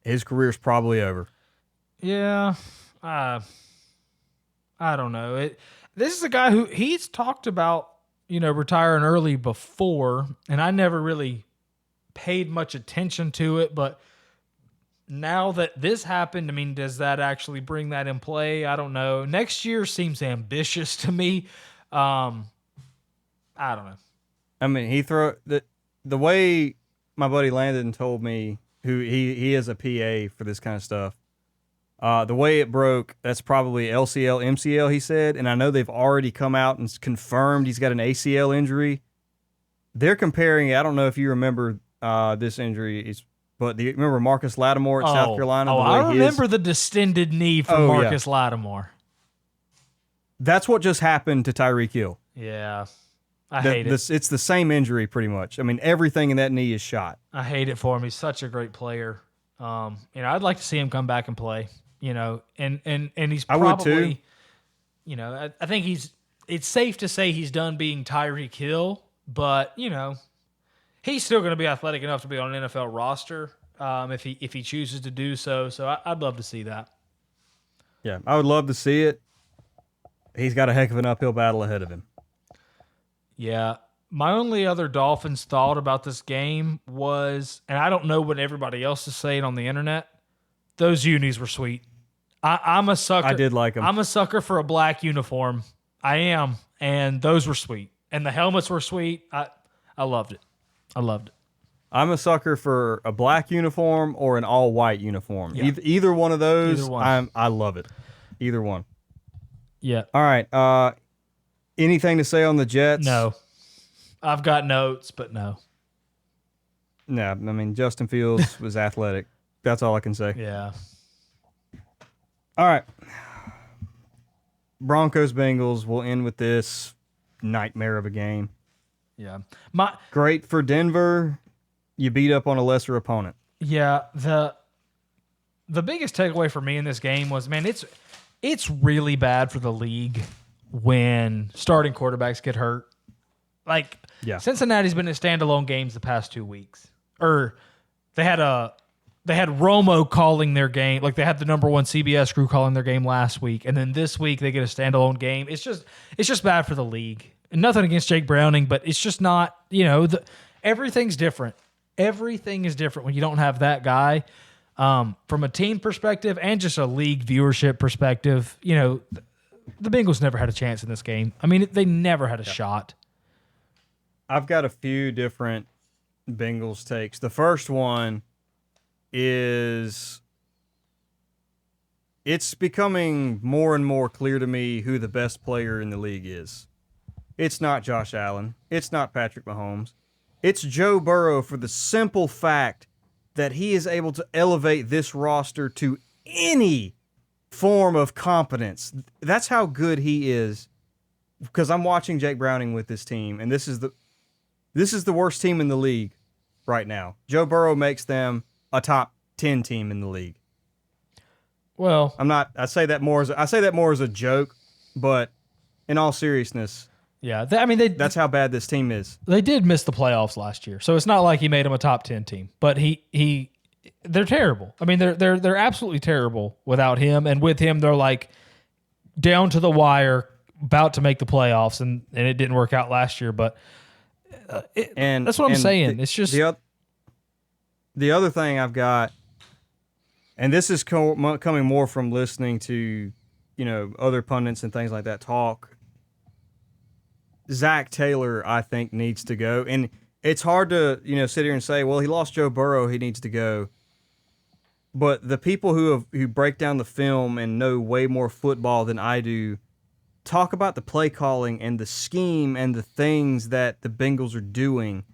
A: his career's probably over.
B: Yeah. I don't know. This is a guy who he's talked about, retiring early before, and I never really paid much attention to it, but now that this happened, I mean, does that actually bring that in play? I don't know. Next year seems ambitious to me. I don't know.
A: I mean, the way my buddy Landon told me, who he is a PA for this kind of stuff. The way it broke, that's probably LCL, MCL, he said, and I know they've already come out and confirmed he's got an ACL injury. They're comparing, I don't know if you remember this injury, but remember Marcus Lattimore at South Carolina?
B: I remember the distended knee from Marcus Lattimore.
A: That's what just happened to Tyreek Hill.
B: Yeah. I hate it.
A: It's the same injury pretty much. I mean, everything in that knee is shot.
B: I hate it for him. He's such a great player. I'd like to see him come back and play, and he's probably,
A: I would too.
B: I think it's safe to say he's done being Tyreek Hill, but, he's still going to be athletic enough to be on an NFL roster if he chooses to do so. So I'd love to see that.
A: Yeah, I would love to see it. He's got a heck of an uphill battle ahead of him.
B: Yeah. My only other Dolphins thought about this game was, and I don't know what everybody else is saying on the internet, those unis were sweet. I'm a sucker.
A: I did like them.
B: I'm a sucker for a black uniform. I am. And those were sweet. And the helmets were sweet. I loved it. I loved it.
A: I'm a sucker for a black uniform or an all-white uniform.
B: Yeah.
A: Either one of those,
B: Either one.
A: I love it. Either one.
B: Yeah.
A: All right. Anything to say on the Jets?
B: No. I've got notes, but no.
A: No, I mean, Justin Fields was athletic. That's all I can say.
B: Yeah.
A: All right. Broncos-Bengals, we'll end with this nightmare of a game.
B: Yeah.
A: Great for Denver. You beat up on a lesser opponent.
B: Yeah. The biggest takeaway for me in this game was, man, it's really bad for the league when starting quarterbacks get hurt. Like, Cincinnati's been in standalone games the past 2 weeks. Or they had Romo calling their game. Like, they had the number one CBS crew calling their game last week, and then this week they get a standalone game. It's just bad for the league. And nothing against Jake Browning, but it's just not. Everything's different. Everything is different when you don't have that guy. From a team perspective and just a league viewership perspective, the Bengals never had a chance in this game. I mean, they never had a shot.
A: I've got a few different Bengals takes. The first one is it's becoming more and more clear to me who the best player in the league is. It's not Josh Allen. It's not Patrick Mahomes. It's Joe Burrow, for the simple fact that he is able to elevate this roster to any form of competence. That's how good he is. Because I'm watching Jake Browning with this team, and this is the worst team in the league right now. Joe Burrow makes them a top 10 team in the league.
B: Well,
A: I say that more as a joke, but in all seriousness,
B: yeah,
A: that's how bad this team is.
B: They did miss the playoffs last year, so it's not like he made them a top 10 team. But they're terrible. I mean, they're absolutely terrible without him, and with him, they're like down to the wire, about to make the playoffs, and it didn't work out last year. But that's what I'm saying. It's just
A: the other thing I've got, and this is coming more from listening to other pundits and things like that talk. Zach Taylor, I think, needs to go. And it's hard to, sit here and say, well, he lost Joe Burrow, he needs to go. But the people who break down the film and know way more football than I do talk about the play calling and the scheme and the things that the Bengals are doing.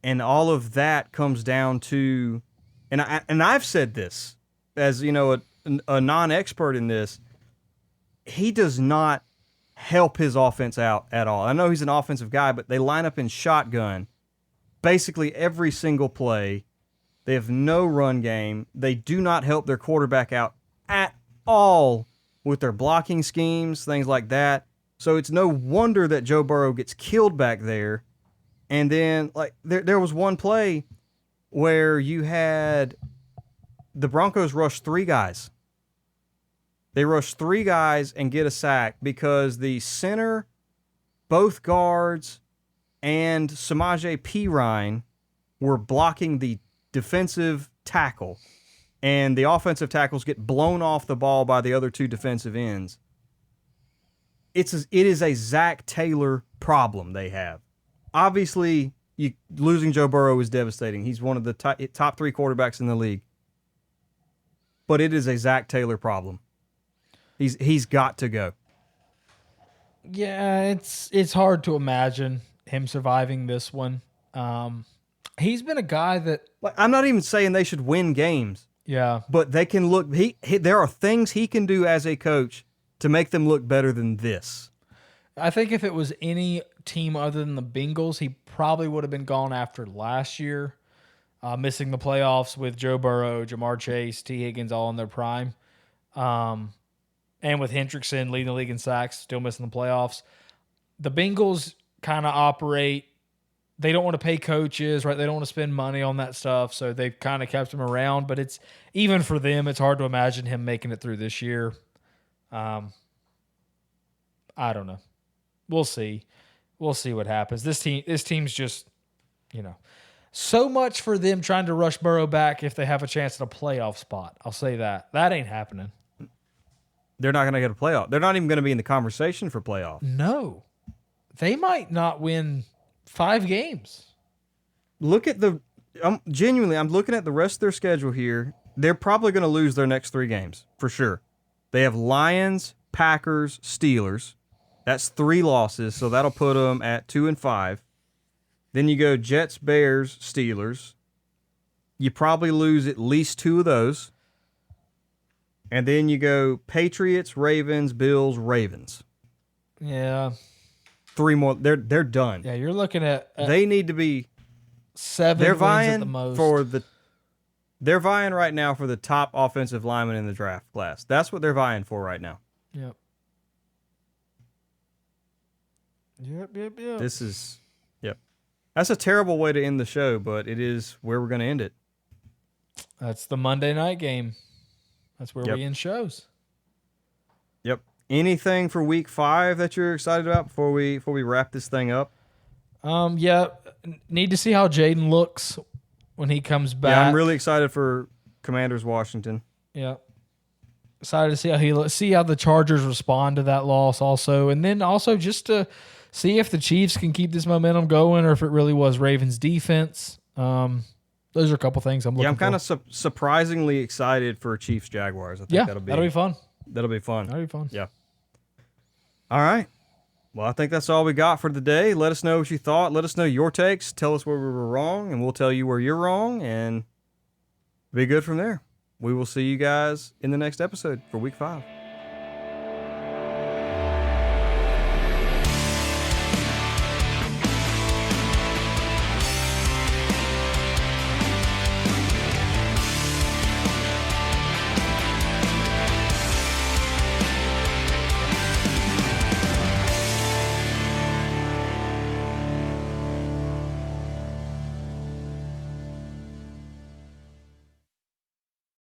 A: And all of that comes down to, and I've said this as, a non-expert in this, he does not help his offense out at all. I know he's an offensive guy, but they line up in shotgun basically every single play. They have no run game. They do not help their quarterback out at all with their blocking schemes, things like that. So it's no wonder that Joe Burrow gets killed back there. And then, like, there was one play where you had the Broncos rush 3 guys. They rush 3 guys and get a sack because the center, both guards, and Samaje Perine were blocking the defensive tackle, and the offensive tackles get blown off the ball by the other 2 defensive ends. It is a Zach Taylor problem they have. Obviously, losing Joe Burrow is devastating. He's one of the top 3 quarterbacks in the league. But it is a Zach Taylor problem. He's got to go.
B: Yeah, it's hard to imagine him surviving this one. He's been a guy that,
A: Like, I'm not even saying they should win games.
B: yeah,
A: But they can look. There are things he can do as a coach to make them look better than this.
B: I think if it was any team other than the Bengals, he probably would have been gone after last year, missing the playoffs with Joe Burrow, Jamar Chase, T. Higgins all in their prime, and with Hendrickson leading the league in sacks, still missing the playoffs. The Bengals kind of operate. They don't want to pay coaches, right? They don't want to spend money on that stuff, so they've kind of kept him around. But it's even for them, it's hard to imagine him making it through this year. I don't know. We'll see. We'll see what happens. This team's just, so much for them trying to rush Burrow back if they have a chance at a playoff spot. I'll say that. That ain't happening.
A: They're not going to get a playoff. They're not even going to be in the conversation for playoff.
B: No. They might not win 5 games.
A: Look at I'm looking at the rest of their schedule here. They're probably going to lose their next 3 games for sure. They have Lions, Packers, Steelers. That's 3 losses, so that'll put them at 2-5. Then you go Jets, Bears, Steelers. You probably lose at least 2 of those. And then you go Patriots, Ravens, Bills, Ravens.
B: Yeah.
A: 3 more. They're done.
B: Yeah, you're looking at
A: They need to be
B: 7
A: They're
B: wins
A: vying
B: at the most.
A: They're vying right now for the top offensive lineman in the draft class. That's what they're vying for right now.
B: Yep.
A: Yep. That's a terrible way to end the show, but it is where we're going to end it.
B: That's the Monday night game. That's where we end shows.
A: Yep. Anything for week 5 that you're excited about before we wrap this thing up?
B: Yeah. Need to see how Jaden looks when he comes back.
A: Yeah, I'm really excited for Commanders Washington.
B: Yeah. Excited to see how he looks. See how the Chargers respond to that loss also. And then also just to see if the Chiefs can keep this momentum going or if it really was Ravens defense. Those are a couple things I'm looking for.
A: Yeah, I'm kind of surprisingly excited for Chiefs Jaguars. I think that'll be
B: fun.
A: That'll be fun.
B: That'll be fun.
A: Yeah. All right. Well, I think that's all we got for today. Let us know what you thought. Let us know your takes. Tell us where we were wrong, and we'll tell you where you're wrong, and be good from there. We will see you guys in the next episode for week 5.